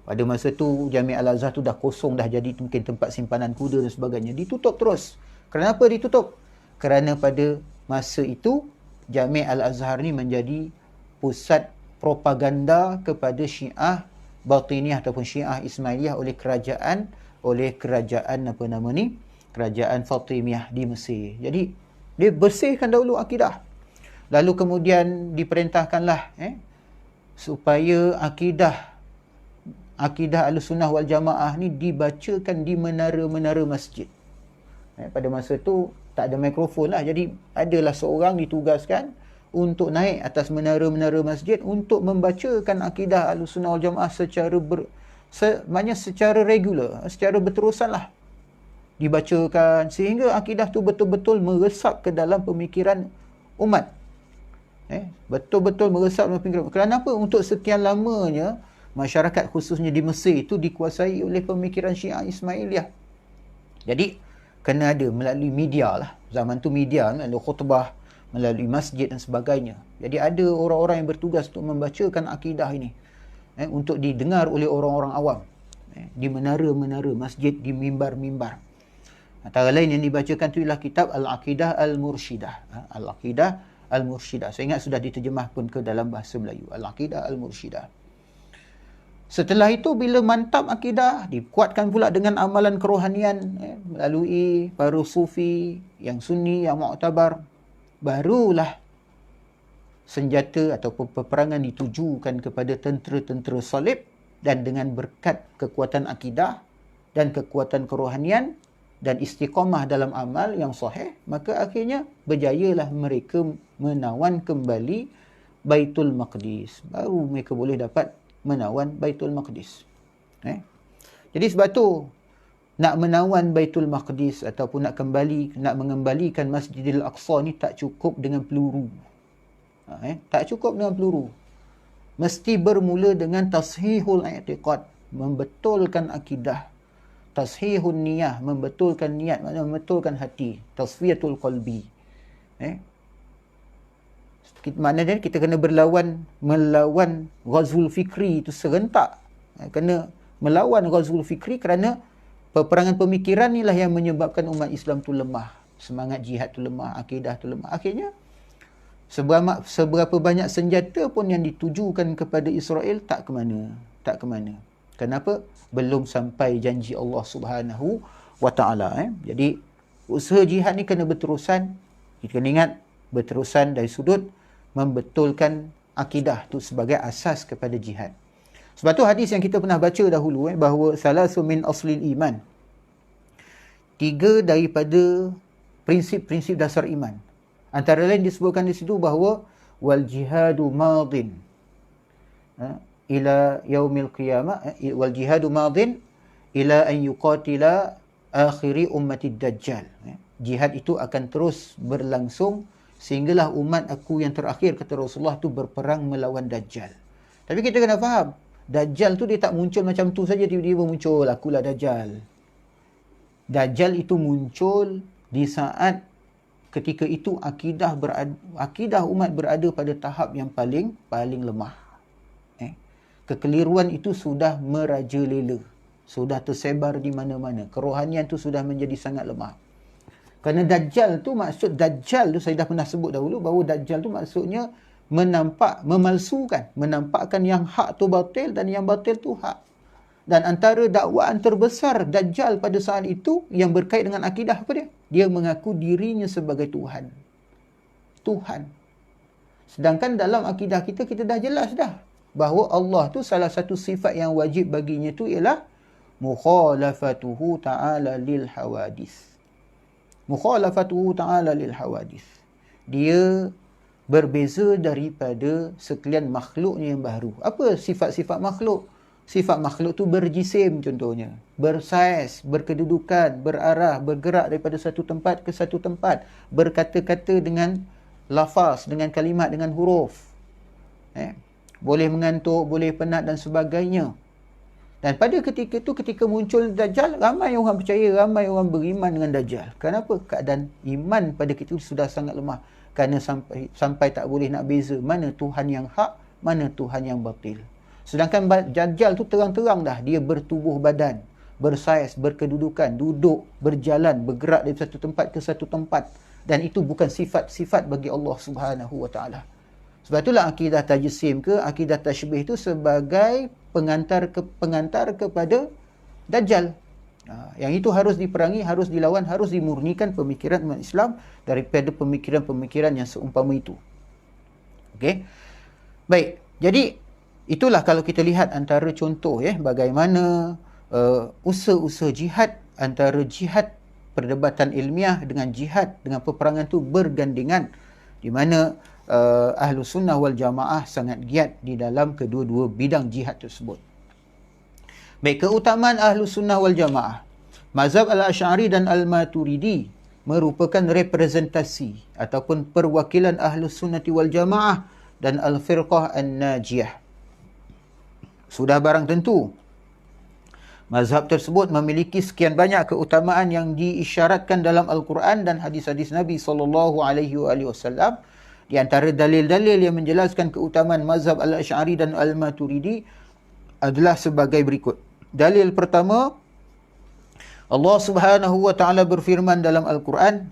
Pada masa tu Jami' Al-Azhar tu dah kosong, dah jadi mungkin tempat simpanan kuda dan sebagainya. Ditutup terus. Kenapa ditutup? Kerana pada masa itu Jami' Al-Azhar ni menjadi pusat propaganda kepada Syiah Batiniyah ataupun Syiah Ismailiyah oleh kerajaan kerajaan Fatimiyah di Mesir. Jadi dia bersihkan dahulu akidah. Lalu kemudian diperintahkanlah supaya akidah Ahlus Sunnah wal Jamaah ni dibacakan di menara-menara masjid. Pada masa tu tak ada mikrofon lah. Jadi adalah seorang ditugaskan untuk naik atas menara-menara masjid untuk membacakan akidah Ahlus Sunnah wal Jamaah secara regular, secara berterusan lah dibacakan, sehingga akidah tu betul-betul meresap ke dalam pemikiran umat. Betul-betul meresap dalam pemikiran. Kenapa? Untuk sekian lamanya masyarakat khususnya di Mesir itu dikuasai oleh pemikiran Syiah Ismailiyah. Jadi kena ada melalui media lah. Zaman tu media, melalui khutbah, melalui masjid dan sebagainya. Jadi ada orang-orang yang bertugas untuk membacakan akidah ini untuk didengar oleh orang-orang awam di menara-menara masjid, di mimbar-mimbar. Antara lain yang dibacakan itu ialah kitab Al-Aqidah Al-Murshidah. Al-Aqidah Al-Murshidah. Saya ingat sudah diterjemah pun ke dalam bahasa Melayu. Al-Aqidah Al-Murshidah. Setelah itu bila mantap akidah, dikuatkan pula dengan amalan kerohanian, melalui para sufi yang sunni, yang mu'tabar, barulah senjata ataupun peperangan ditujukan kepada tentera-tentera salib, dan dengan berkat kekuatan akidah dan kekuatan kerohanian dan istiqamah dalam amal yang sahih, maka akhirnya berjayalah mereka menawan kembali Baitul Maqdis. Baru mereka boleh dapat menawan Baitul Maqdis. Jadi sebab tu nak menawan Baitul Maqdis ataupun nak mengembalikan Masjidil Aqsa ni tak cukup dengan peluru. Tak cukup dengan peluru. Mesti bermula dengan tashihul i'tiqad, membetulkan akidah. Tashihun niyah, membetulkan niat, maknanya membetulkan hati. Tasfiyatul qalbi. Maknanya kita kena melawan ghazwul fikri itu serentak. Kena melawan ghazwul fikri kerana peperangan pemikiran inilah yang menyebabkan umat Islam tu lemah. Semangat jihad tu lemah, akidah tu lemah. Akhirnya seberapa banyak senjata pun yang ditujukan kepada Israel tak ke mana. Kenapa? Belum sampai janji Allah Subhanahu wa taala. Jadi usaha jihad ni kena berterusan. Kita kena ingat berterusan dari sudut membetulkan akidah tu sebagai asas kepada jihad. Sebab tu hadis yang kita pernah baca dahulu bahawa salasu min aslil iman. 3 daripada prinsip-prinsip dasar iman. Antara lain disebutkan di situ bahawa wal jihadu madin ila yaumil qiyamah, wal jihadu madin ila an yuqatila akhiri ummatid dajjal. Jihad itu akan terus berlangsung sehinggalah umat aku yang terakhir, kata Rasulullah, tu berperang melawan dajjal. Tapi kita kena faham, dajjal tu dia tak muncul macam tu saja tiba-tiba muncul akulah dajjal. Dajjal itu muncul di saat ketika itu akidah umat berada pada tahap yang paling lemah. Kekeliruan itu sudah merajalela, sudah tersebar di mana-mana. Kerohanian tu sudah menjadi sangat lemah. Kerana Dajjal tu, maksud Dajjal tu saya dah pernah sebut dahulu bahawa Dajjal tu maksudnya menampakkan yang hak tu batil dan yang batil tu hak. Dan antara dakwaan terbesar Dajjal pada saat itu yang berkait dengan akidah apa dia? Dia mengaku dirinya sebagai Tuhan. Sedangkan dalam akidah kita dah jelas dah bahawa Allah tu salah satu sifat yang wajib baginya tu ialah mukhalafatuhu ta'ala lil hawadis. Mukhalafatuhu ta'ala lil hawadis. Dia berbeza daripada sekalian makhluknya yang baru. Apa sifat-sifat makhluk? Sifat makhluk tu berjisim contohnya. Bersaiz, berkedudukan, berarah, bergerak daripada satu tempat ke satu tempat. Berkata-kata dengan lafaz, dengan kalimat, dengan huruf. Boleh mengantuk, boleh penat dan sebagainya. Dan pada ketika itu, ketika muncul Dajjal, ramai orang percaya, ramai orang beriman dengan Dajjal. Kenapa? Keadaan iman pada ketika itu sudah sangat lemah. Kerana sampai tak boleh nak beza mana Tuhan yang hak, mana Tuhan yang batil. Sedangkan Dajjal tu terang-terang dah. Dia bertubuh badan, bersaiz, berkedudukan, duduk, berjalan, bergerak dari satu tempat ke satu tempat. Dan itu bukan sifat-sifat bagi Allah Subhanahu wa taala. Sebab itulah akidah tajsim ke akidah tashbih itu sebagai pengantar kepada Dajjal. Yang itu harus diperangi, harus dilawan, harus dimurnikan pemikiran umat Islam daripada pemikiran-pemikiran yang seumpama itu. Okey. Baik. Jadi itulah kalau kita lihat antara contoh bagaimana usaha-usaha jihad, antara jihad perdebatan ilmiah dengan jihad dengan peperangan tu bergandengan, di mana Ahlu Sunnah wal Jamaah sangat giat di dalam kedua-dua bidang jihad tersebut. Baik, keutamaan Ahlu Sunnah wal Jamaah. Mazhab Al-Asy'ari dan Al-Maturidi merupakan representasi ataupun perwakilan Ahlu Sunnati wal Jamaah dan Al-Firqah An-Najiyah. Sudah barang tentu, mazhab tersebut memiliki sekian banyak keutamaan yang diisyaratkan dalam Al-Quran dan hadis-hadis Nabi SAW. Di antara dalil-dalil yang menjelaskan keutamaan mazhab Al-Asy'ari dan Al-Maturidi adalah sebagai berikut. Dalil pertama, Allah Subhanahu wa taala berfirman dalam Al-Quran,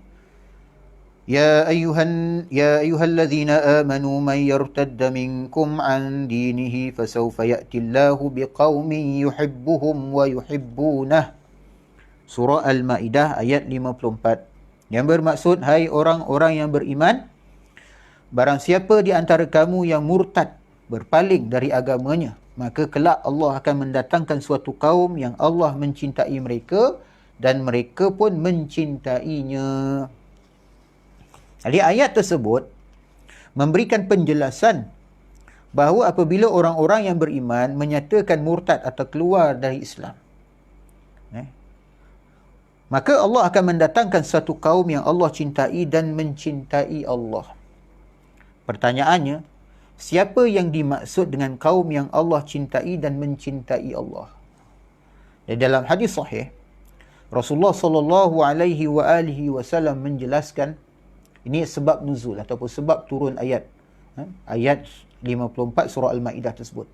Ya ayyuhalladzina amanu man yartadda minkum an dinihi fasawfa ya'tillahu biqaumin yuhibbuhum wa yuhibbunah. Surah Al-Ma'idah ayat 54. Yang bermaksud, hai orang-orang yang beriman, barang siapa di antara kamu yang murtad, berpaling dari agamanya, maka kelak Allah akan mendatangkan suatu kaum yang Allah mencintai mereka dan mereka pun mencintainya. Jadi ayat tersebut memberikan penjelasan bahawa apabila orang-orang yang beriman menyatakan murtad atau keluar dari Islam, maka Allah akan mendatangkan satu kaum yang Allah cintai dan mencintai Allah. Pertanyaannya, siapa yang dimaksud dengan kaum yang Allah cintai dan mencintai Allah? Dan dalam hadis sahih, Rasulullah sallallahu alaihi wasallam menjelaskan, ini sebab nuzul ataupun sebab turun ayat. Ayat 54 surah Al-Ma'idah tersebut.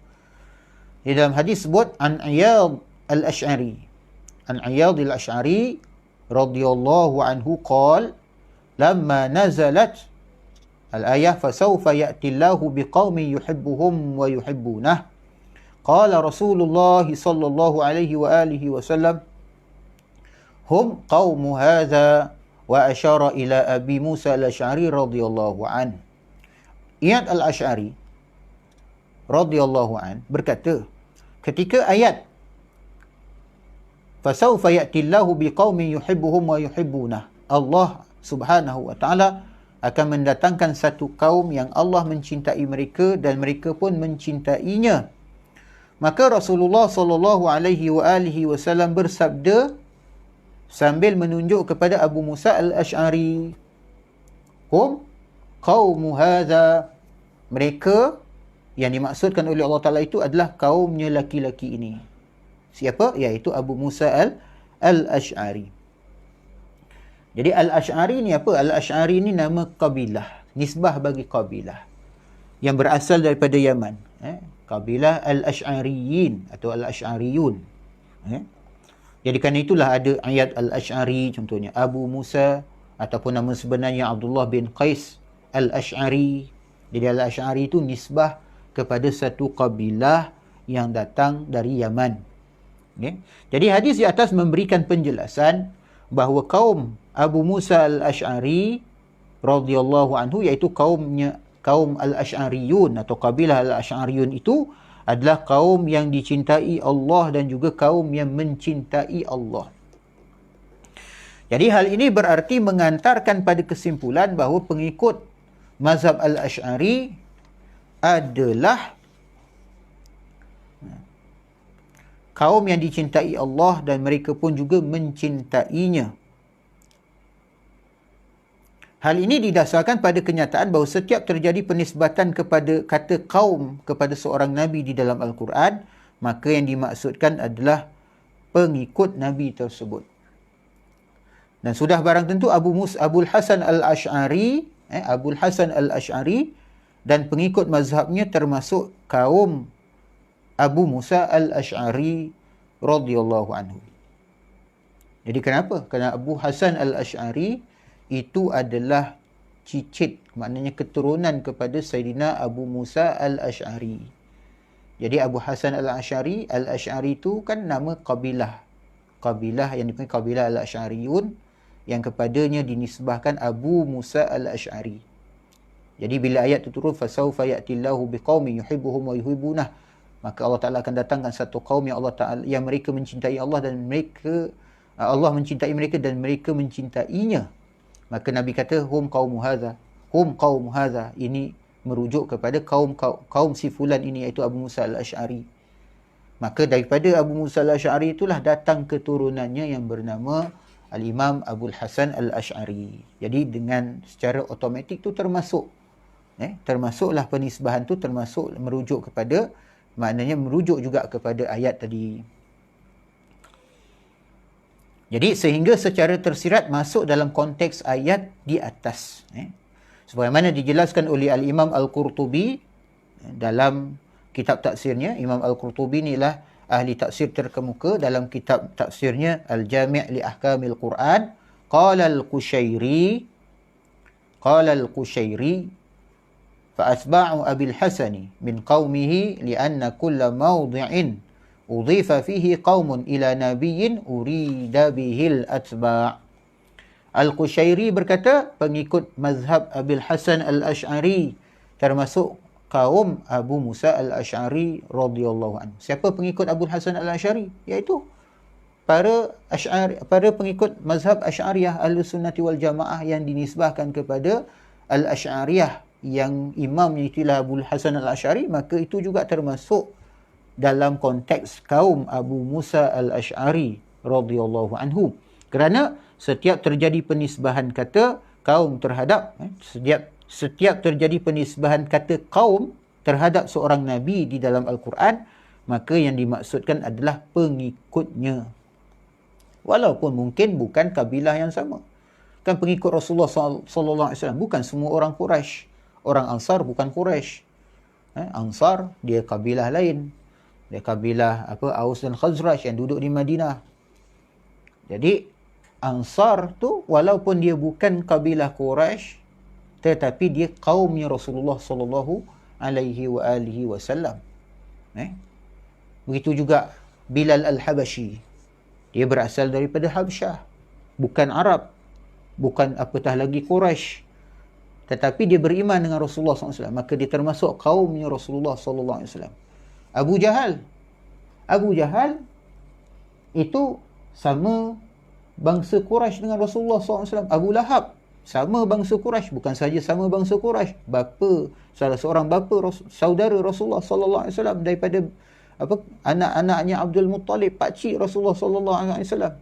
Di dalam hadis sebut, An Iyad al-Ash'ari. An Iyad al-Ash'ari radhiyallahu anhu qala, lamma nazalat al-ayah fasawfa ya'ti Allahu biqaumin yuhibbuhum wa yuhibbunah. Qala Rasulullah sallallahu alaihi wasallam, hum qaumu hadha, wa asyara ila Abi Musa al-Ash'ari radhiyallahu anhu. Iyad al-Ash'ari radhiyallahu anhu berkata, ketika ayat fasawfa ya'tillahu biqaumin yuhibbuhum wa yuhibbunah, Allah Subhanahu wa taala akan mendatangkan satu kaum yang Allah mencintai mereka dan mereka pun mencintainya. Maka Rasulullah sallallahu alaihi wasallam bersabda sambil menunjuk kepada Abu Musa al-Ash'ari, hum qaumu hadza, mereka yang dimaksudkan oleh Allah Ta'ala itu adalah kaumnya laki-laki ini. Siapa? Iaitu Abu Musa al-Ash'ari. Jadi al-Ash'ari ni apa? Al-Ash'ari ni nama kabilah, nisbah bagi kabilah yang berasal daripada Yaman. Kabilah al-Ash'ariyin atau al-Ash'ariyun. Jadi kerana itulah ada ayat al-Ash'ari, contohnya Abu Musa, ataupun nama sebenarnya Abdullah bin Qais al-Ash'ari. Jadi al-Ash'ari itu nisbah kepada satu kabilah yang datang dari Yaman. Jadi hadis di atas memberikan penjelasan bahawa kaum Abu Musa al-Ash'ari radhiyallahu anhu, iaitu kaum al-Ash'ariyun atau kabilah al-Ash'ariyun itu adalah kaum yang dicintai Allah dan juga kaum yang mencintai Allah. Jadi hal ini berarti mengantarkan pada kesimpulan bahawa pengikut mazhab al-Ash'ari adalah kaum yang dicintai Allah dan mereka pun juga mencintainya. Hal ini didasarkan pada kenyataan bahawa setiap terjadi penisbatan kepada kata kaum kepada seorang Nabi di dalam Al-Quran, maka yang dimaksudkan adalah pengikut Nabi tersebut. Dan sudah barang tentu Abul Hasan al-Ash'ari, Abul Hasan al-Ash'ari dan pengikut mazhabnya termasuk kaum Abu Musa al-Ash'ari radhiyallahu anhu. Jadi kenapa? Kerana Abu Hasan al-Ash'ari itu adalah cicit, maknanya keturunan kepada Sayyidina Abu Musa al-Ash'ari. Jadi Abu Hasan al-Ash'ari itu kan nama kabilah. Kabilah yang dipanggil kabilah al-Ash'ariyun, yang kepadanya dinisbahkan Abu Musa al-Ash'ari. Jadi bila ayat itu turun, fasawfa ya'tillahu biqaumin yuhibbuhum wa yuhibbunah, maka Allah Ta'ala akan datangkan satu kaum yang Allah Ta'ala, yang mereka mencintai Allah dan mereka, Allah mencintai mereka dan mereka mencintainya. Maka Nabi kata, hum qaumu hadza, hum qaumu hadza. Ini merujuk kepada kaum si fulan ini, iaitu Abu Musa al-Ash'ari. Maka daripada Abu Musa al-Ash'ari itulah datang keturunannya yang bernama Al-Imam Abul Hasan al-Ash'ari. Jadi dengan secara automatik tu termasuklah penisbahan tu termasuk merujuk kepada, maknanya merujuk juga kepada ayat tadi. Jadi sehingga secara tersirat masuk dalam konteks ayat di atas. Sebagaimana dijelaskan oleh Al-Imam Al-Qurtubi dalam kitab tafsirnya. Imam Al-Qurtubi inilah ahli tafsir terkemuka. Dalam kitab tafsirnya Al-Jami' li Ahkamil Quran, qala al-Qushairi fa asba'u Abil Hasani min qaumihi li'anna kulla mawdi'in udhifa fihi qaumun ila nabiyyin urida bihil atba'. Al-Qushairi berkata, pengikut mazhab Abil Hasan Al-Ash'ari, termasuk kaum Abu Musa Al-Ash'ari radhiyallahu anhu. Siapa pengikut Abu Hasan Al-Ash'ari? Iaitu para pengikut mazhab Asy'ariyah Ahlussunnati wal Jamaah yang dinisbahkan kepada Al-Asy'ariyah, yang imamnya itulah Abu Hasan Al-Ash'ari, maka itu juga termasuk dalam konteks kaum Abu Musa Al-Ash'ari radhiyallahu anhu. Kerana setiap terjadi penisbahan kata kaum terhadap setiap terjadi penisbahan kata kaum terhadap seorang nabi di dalam Al-Quran, maka yang dimaksudkan adalah pengikutnya. Walaupun mungkin bukan kabilah yang sama. Kan pengikut Rasulullah sallallahu alaihi wasallam bukan semua orang Quraisy. Orang Ansar bukan Quraisy. Ansar dia kabilah lain. Dia kabilah Aus dan Khazraj yang duduk di Madinah. Jadi Ansar tu walaupun dia bukan kabilah Quraisy, tetapi dia kaumnya Rasulullah sallallahu alaihi wasallam. Begitu juga Bilal Al-Habashi. Dia berasal daripada Habsyah, bukan Arab, bukan apatah lagi Quraisy, tetapi dia beriman dengan Rasulullah SAW, maka dia termasuk kaumnya Rasulullah SAW. Abu Jahal itu sama bangsa Quraisy dengan Rasulullah SAW. Abu Lahab sama bangsa Quraisy, bukan saja sama bangsa Quraisy, salah seorang saudara Rasulullah SAW daripada anak-anaknya Abdul Muttalib, pakcik Rasulullah sallallahu alaihi wasallam.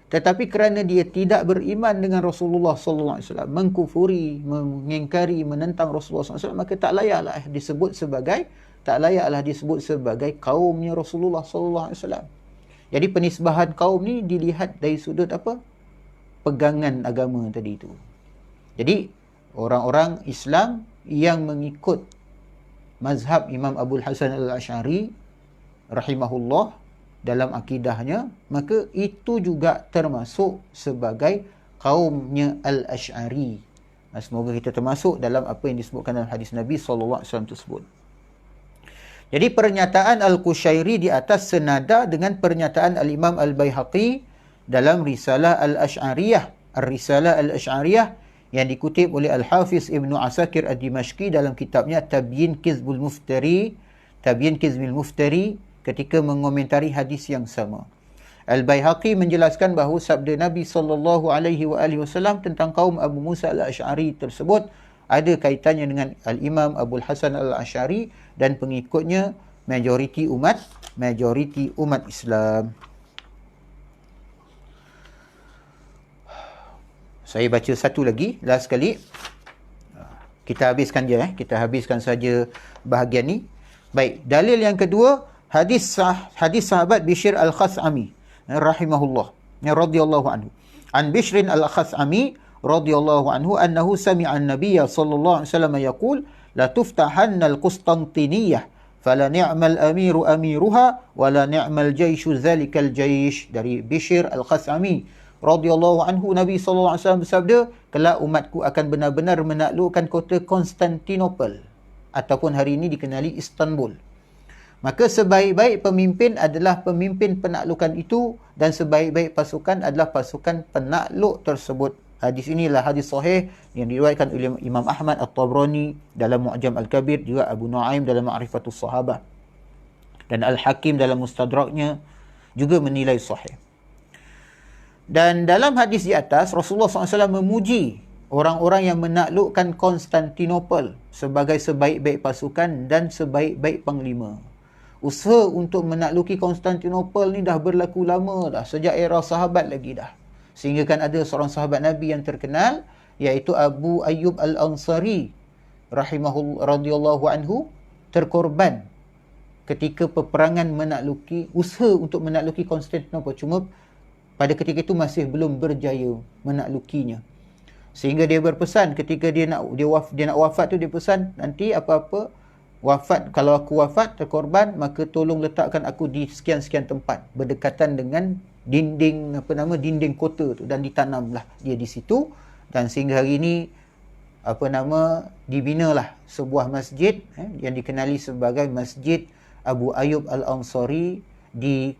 Tetapi kerana dia tidak beriman dengan Rasulullah sallallahu alaihi wasallam, mengkufuri, mengingkari, menentang Rasulullah sallallahu alaihi wasallam, maka tak layaklah disebut sebagai kaumnya Rasulullah sallallahu alaihi wasallam. Jadi penisbahan kaum ni dilihat dari sudut pegangan agama tadi itu. Jadi orang-orang Islam yang mengikut mazhab Imam Abu Hasan Al-Ash'ari rahimahullah dalam akidahnya, maka itu juga termasuk sebagai kaumnya Al-Ash'ari. Semoga kita termasuk dalam apa yang disebutkan dalam hadis Nabi sallallahu alaihi wasallam tersebut. Jadi pernyataan Al-Qushairi di atas senada dengan pernyataan Al-Imam Al-Baihaqi dalam Risalah Al-Ash'ariyah, Ar-Risalah Al-Ash'ariyah, yang dikutip oleh Al-Hafiz Ibnu Asakir Ad-Dimashqi dalam kitabnya Tabyin Kizbul Muftari, ketika mengomentari hadis yang sama. Al-Baihaqi menjelaskan bahawa sabda Nabi sallallahu alaihi wasallam tentang kaum Abu Musa Al-Ash'ari tersebut ada kaitannya dengan Al-Imam Abu Hasan Al-Ash'ari dan pengikutnya majoriti umat Islam. Saya baca satu lagi, last sekali. Kita habiskan saja bahagian ni. Baik, dalil yang kedua, hadis sahabat Bishr Al-Khas'ami rahimahullah radhiyallahu anhu. An Bishr Al-Khas'ami radhiyallahu anhu annahu sami'a an-nabiy sallallahu alaihi wasallam yaqul la tuftahanna al-Qustantiniyah fala ni'mal amiru amiruha wa la ni'mal jayshu dzalikal jaysh. Dari Bishr Al-Khas'ami radhiyallahu anhu, Nabi sallallahu alaihi wasallam bersabda, kelak umatku akan benar-benar menaklukkan kota Konstantinopel ataupun hari ini dikenali Istanbul. Maka sebaik-baik pemimpin adalah pemimpin penaklukan itu dan sebaik-baik pasukan adalah pasukan penakluk tersebut. Hadis inilah hadis sahih yang diriwayatkan oleh Imam Ahmad At-Tabrani dalam Mu'jam Al-Kabir, juga Abu Nuaim dalam Ma'rifatus Sahabah, dan Al-Hakim dalam Mustadraknya juga menilai sahih. Dan dalam hadis di atas, Rasulullah SAW memuji orang-orang yang menaklukkan Konstantinopel sebagai sebaik-baik pasukan dan sebaik-baik panglima. Usaha untuk menakluki Konstantinopel ni dah berlaku lama dah, sejak era sahabat lagi dah. Sehingga kan ada seorang sahabat Nabi yang terkenal, iaitu Abu Ayyub Al-Ansari radhiyallahu anhu, terkorban ketika peperangan usaha untuk menakluki Konstantinopel. Cuma pada ketika itu masih belum berjaya menaklukinya. Sehingga dia berpesan ketika dia nak wafat tu, dia pesan, nanti apa-apa wafat, kalau aku wafat terkorban, maka tolong letakkan aku di sekian-sekian tempat berdekatan dengan dinding kota tu, dan ditanamlah dia di situ. Dan sehingga hari ini dibinalah sebuah masjid yang dikenali sebagai Masjid Abu Ayyub Al-Ansari di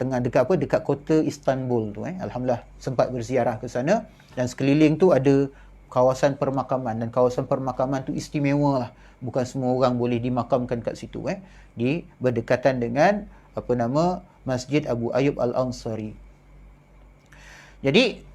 dekat kota Istanbul tu. Alhamdulillah sempat berziarah ke sana, dan sekeliling tu ada kawasan permakaman, dan kawasan permakaman tu istimewa lah. Bukan semua orang boleh dimakamkan kat situ. Di berdekatan dengan Masjid Abu Ayyub Al-Ansari. Jadi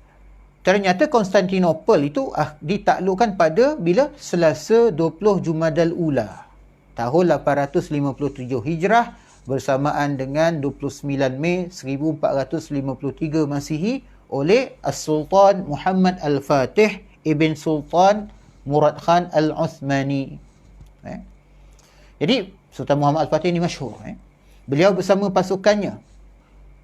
ternyata Konstantinopel itu ditaklukkan pada bila? Selasa 20 Jumadal Ula tahun 857 Hijrah, bersamaan dengan 29 Mei 1453 Masihi oleh As-Sultan Muhammad Al-Fatih Ibn Sultan Murad Khan Al-Uthmani. Jadi Sultan Muhammad Al-Fatih ini masyhur. Beliau bersama pasukannya,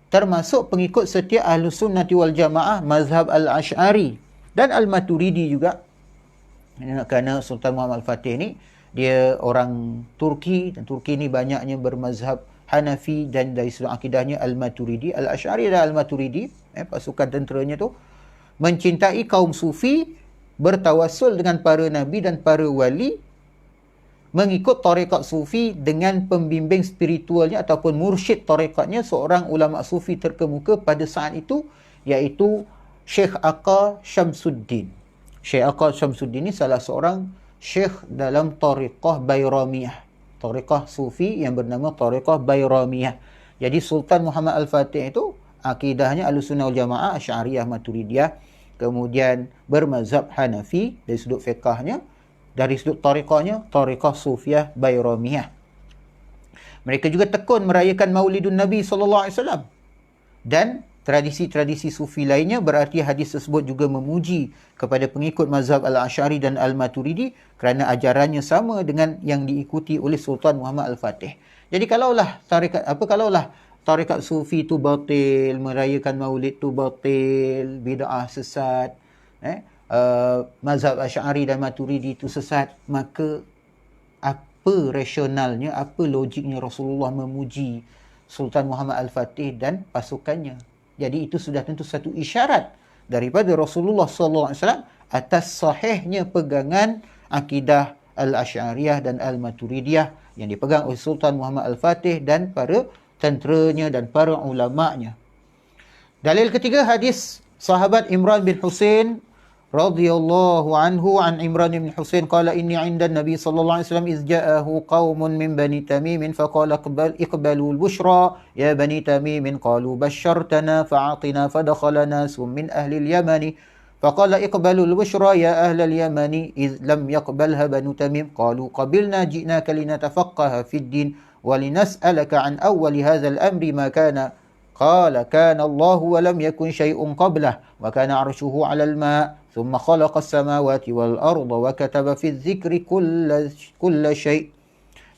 termasuk pengikut setia Ahlus Sunnati wal Jamaah mazhab Al-Ash'ari dan Al-Maturidi juga. Kerana Sultan Muhammad Al-Fatih ni dia orang Turki, dan Turki ni banyaknya bermazhab Hanafi, dan dari sudut akidahnya Al-Maturidi, Al-Ash'ari dan Al-Maturidi, pasukan tenteranya tu mencintai kaum sufi, bertawassul dengan para nabi dan para wali, mengikut tarekat sufi dengan pembimbing spiritualnya ataupun mursyid tarekatnya seorang ulama sufi terkemuka pada saat itu, iaitu Syekh Aqha Syamsuddin. Syekh Aqha Syamsuddin ni salah seorang syekh dalam tarekah Bayramiyah, tarekah sufi yang bernama tarekah Bayramiyah. Jadi Sultan Muhammad Al-Fatih itu akidahnya Ahlussunnah wal Jamaah, Asy'ariyah, Maturidiyah, kemudian bermazhab Hanafi dari sudut fiqahnya, dari sudut tarekahnya tarekah Sufiyah Bayramiyah. Mereka juga tekun merayakan Maulidun Nabi SAW dan tradisi-tradisi sufi lainnya. Berarti hadis tersebut juga memuji kepada pengikut mazhab Al-Ash'ari dan Al-Maturidi kerana ajarannya sama dengan yang diikuti oleh Sultan Muhammad Al-Fatih. Jadi kalaulah tarekat sufi tu batil, merayakan Maulid tu batil, bid'ah, sesat, mazhab Asy'ari dan Maturidi itu sesat, maka apa rasionalnya, apa logiknya Rasulullah memuji Sultan Muhammad Al-Fatih dan pasukannya? Jadi itu sudah tentu satu isyarat daripada Rasulullah SAW atas sahihnya pegangan akidah Al-Asy'ariyah dan Al-Maturidiyah yang dipegang oleh Sultan Muhammad Al-Fatih dan para tenteranya dan para ulama'nya. Dalil ketiga, hadis sahabat Imran bin Husain radhiyallahu anhu, an Imran bin Husain qala inni 'inda an-nabi sallallahu alaihi wasallam iz ja'ahu qaumun min bani tamim faqala iqbalu al-bushra ya bani tamim qalu bashartana fa'atina fadakhalana sum min ahli al-yamani faqala iqbalu al-bushra ya ahli al-yamani iz lam yaqbalha banu tamim qalu qabilna ji'naka linatafaqqaha fi ad-din wa linas'alaka an awwali hadha al-amri ma kana qala kana Allah wa lam yakun shay'un qablah wa kana 'arshuhu 'ala al-ma' ثم خلق السماوات والأرض وكتب في الذكر كل شيء.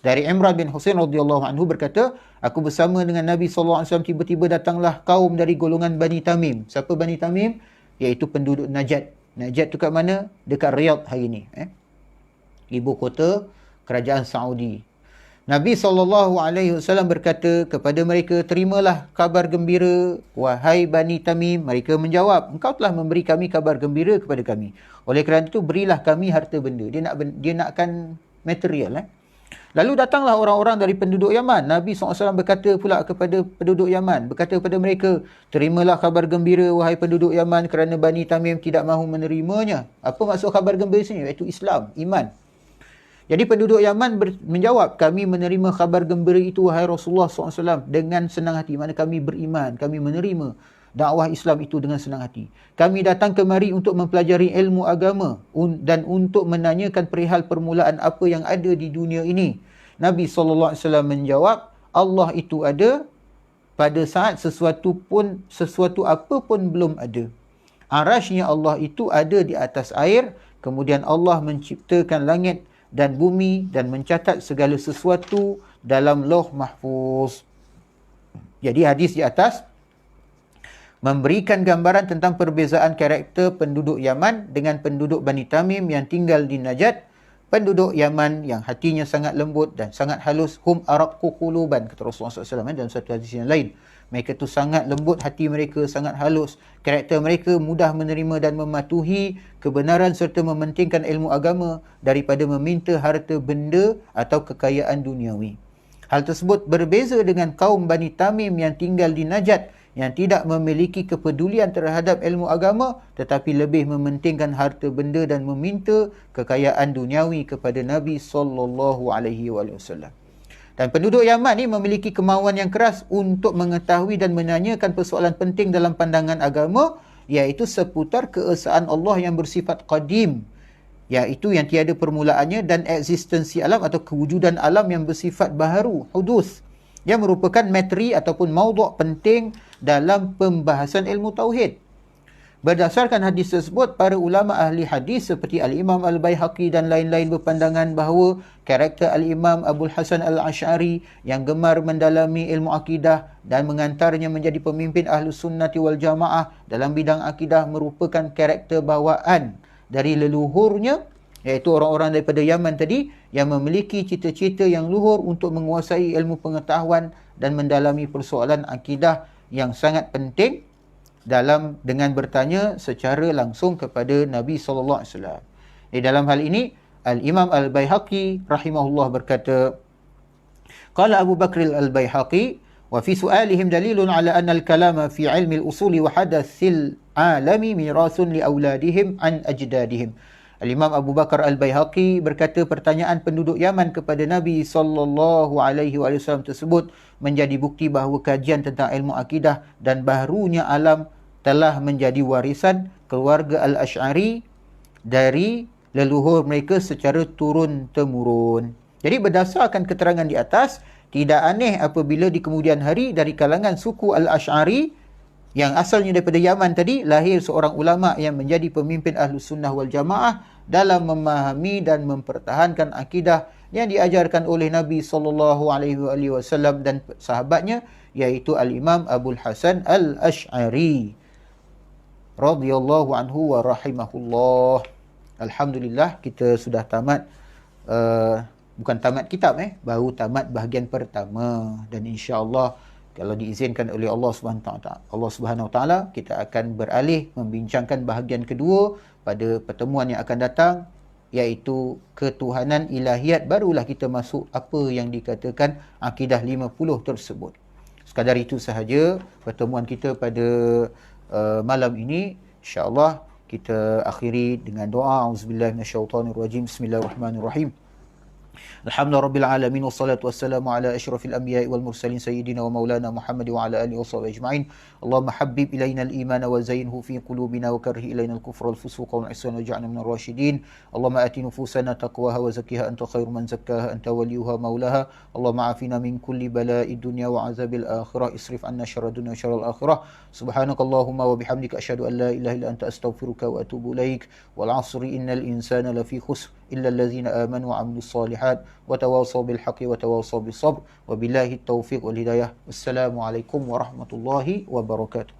Dari Imran bin Husain radhiyallahu anhu berkata, aku bersama dengan Nabi SAW, tiba-tiba datanglah kaum dari golongan Bani Tamim. Siapa Bani Tamim? Iaitu penduduk Najd. Najd tu kat mana? Dekat Riyadh hari ni. Ibu kota kerajaan Saudi. Nabi SAW berkata kepada mereka, terimalah kabar gembira, wahai Bani Tamim. Mereka menjawab, engkau telah memberi kami kabar gembira kepada kami. Oleh kerana itu, berilah kami harta benda. Dia nakkan material. Lalu datanglah orang-orang dari penduduk Yaman. Nabi SAW berkata pula kepada penduduk Yaman, berkata kepada mereka, terimalah kabar gembira, wahai penduduk Yaman, kerana Bani Tamim tidak mahu menerimanya. Apa maksud kabar gembira sini? Iaitu Islam, iman. Jadi penduduk Yaman menjawab, kami menerima kabar gembira itu wahai Rasulullah SAW dengan senang hati. Mana kami beriman, kami menerima dakwah Islam itu dengan senang hati. Kami datang kemari untuk mempelajari ilmu agama dan untuk menanyakan perihal permulaan apa yang ada di dunia ini. Nabi SAW menjawab, Allah itu ada pada saat sesuatu apa pun belum ada. Arasy-Nya Allah itu ada di atas air, kemudian Allah menciptakan langit dan bumi dan mencatat segala sesuatu dalam Lauh Mahfuz. Jadi hadis di atas memberikan gambaran tentang perbezaan karakter penduduk Yaman dengan penduduk Bani Tamim yang tinggal di Najd. Penduduk Yaman yang hatinya sangat lembut dan sangat halus, hum araqqu quluban, kata Rasulullah SAW dalam satu hadis yang lain. Mereka tu sangat lembut, hati mereka sangat halus. Karakter mereka mudah menerima dan mematuhi kebenaran serta mementingkan ilmu agama daripada meminta harta benda atau kekayaan duniawi. Hal tersebut berbeza dengan kaum Bani Tamim yang tinggal di Najd, yang tidak memiliki kepedulian terhadap ilmu agama, tetapi lebih mementingkan harta benda dan meminta kekayaan duniawi kepada Nabi SAW. Dan penduduk Yaman ni memiliki kemauan yang keras untuk mengetahui dan menanyakan persoalan penting dalam pandangan agama, iaitu seputar keesaan Allah yang bersifat qadim, iaitu yang tiada permulaannya, dan eksistensi alam atau kewujudan alam yang bersifat baharu, hudus, yang merupakan materi ataupun maudhu' penting dalam pembahasan ilmu tauhid. Berdasarkan hadis tersebut, para ulama ahli hadis seperti Al-Imam Al-Baihaqi dan lain-lain berpandangan bahawa karakter Al-Imam Abul Hasan Al-Ash'ari yang gemar mendalami ilmu akidah dan mengantarnya menjadi pemimpin Ahlus Sunnati wal Jamaah dalam bidang akidah merupakan karakter bawaan dari leluhurnya, iaitu orang-orang daripada Yaman tadi yang memiliki cita-cita yang luhur untuk menguasai ilmu pengetahuan dan mendalami persoalan akidah yang sangat penting dengan bertanya secara langsung kepada Nabi SAW. Di dalam hal ini, Al-Imam Al-Baihaqi rahimahullah berkata, Qala Abu Bakr Al-Baihaqi, wa fi su'alihim dalilun ala anna al-kalama fi ilmi al-usuli wa hadathil alami mirasun li awladihim an ajdadihim. Al-Imam Abu Bakar Al-Baihaqi berkata pertanyaan penduduk Yaman kepada Nabi SAW tersebut menjadi bukti bahawa kajian tentang ilmu akidah dan baharunya alam telah menjadi warisan keluarga Al-Ash'ari dari leluhur mereka secara turun-temurun. Jadi berdasarkan keterangan di atas, tidak aneh apabila di kemudian hari dari kalangan suku Al-Ash'ari yang asalnya daripada Yaman tadi, lahir seorang ulama yang menjadi pemimpin Ahlus Sunnah wal Jamaah dalam memahami dan mempertahankan akidah yang diajarkan oleh Nabi SAW dan sahabatnya, iaitu Al-Imam Abul Hasan Al-Ash'ari radhiyallahu anhu wa rahimahullah. Alhamdulillah, kita sudah tamat, bukan tamat kitab, baru tamat bahagian pertama, dan insya-Allah kalau diizinkan oleh Allah Subhanahu Wa Taala, kita akan beralih membincangkan bahagian kedua pada pertemuan yang akan datang, iaitu ketuhanan ilahiyat. Barulah kita masuk apa yang dikatakan akidah 50 tersebut. Sekadar itu sahaja pertemuan kita pada malam ini. InsyaAllah kita akhiri dengan doa. Auzubillahi minasyaitonirrajim. Bismillahirrahmanirrahim. Alhamdulillahirabbil alamin wassalatu wassalamu ala asyrafil anbiya'i wal mursalin sayyidina wa maulana Muhammad wa ala alihi washabihi ajma'in. Allahumma habbib ilaina al-iman wa zayyinhu fi qulubina wa karrih ilaina al-kufra wal fusuqa wal 'isyan waj'alna minar rasyidin. Allahumma ati nufusana taqwaha wa zakkiha anta khairu man zakkaha anta waliyuha maulaha. Allahumma afina min kulli bala'id dunya wa 'azabil akhirah, isrif 'anna syarra dunya wa syarral akhirah. Subhanakallahumma wa bihamdika asyhadu an la ilaha illa anta astaghfiruka wa atubu ilaik. Wal 'asri innal insana lafi khusr illa allazina amanu wa 'amilus solihat wa tawasaw bil haqqi wa tawasaw bis sabr. Wabillahi taufiq wal hidayah. Wassalamualaikum warahmatullahi wabarakatuh.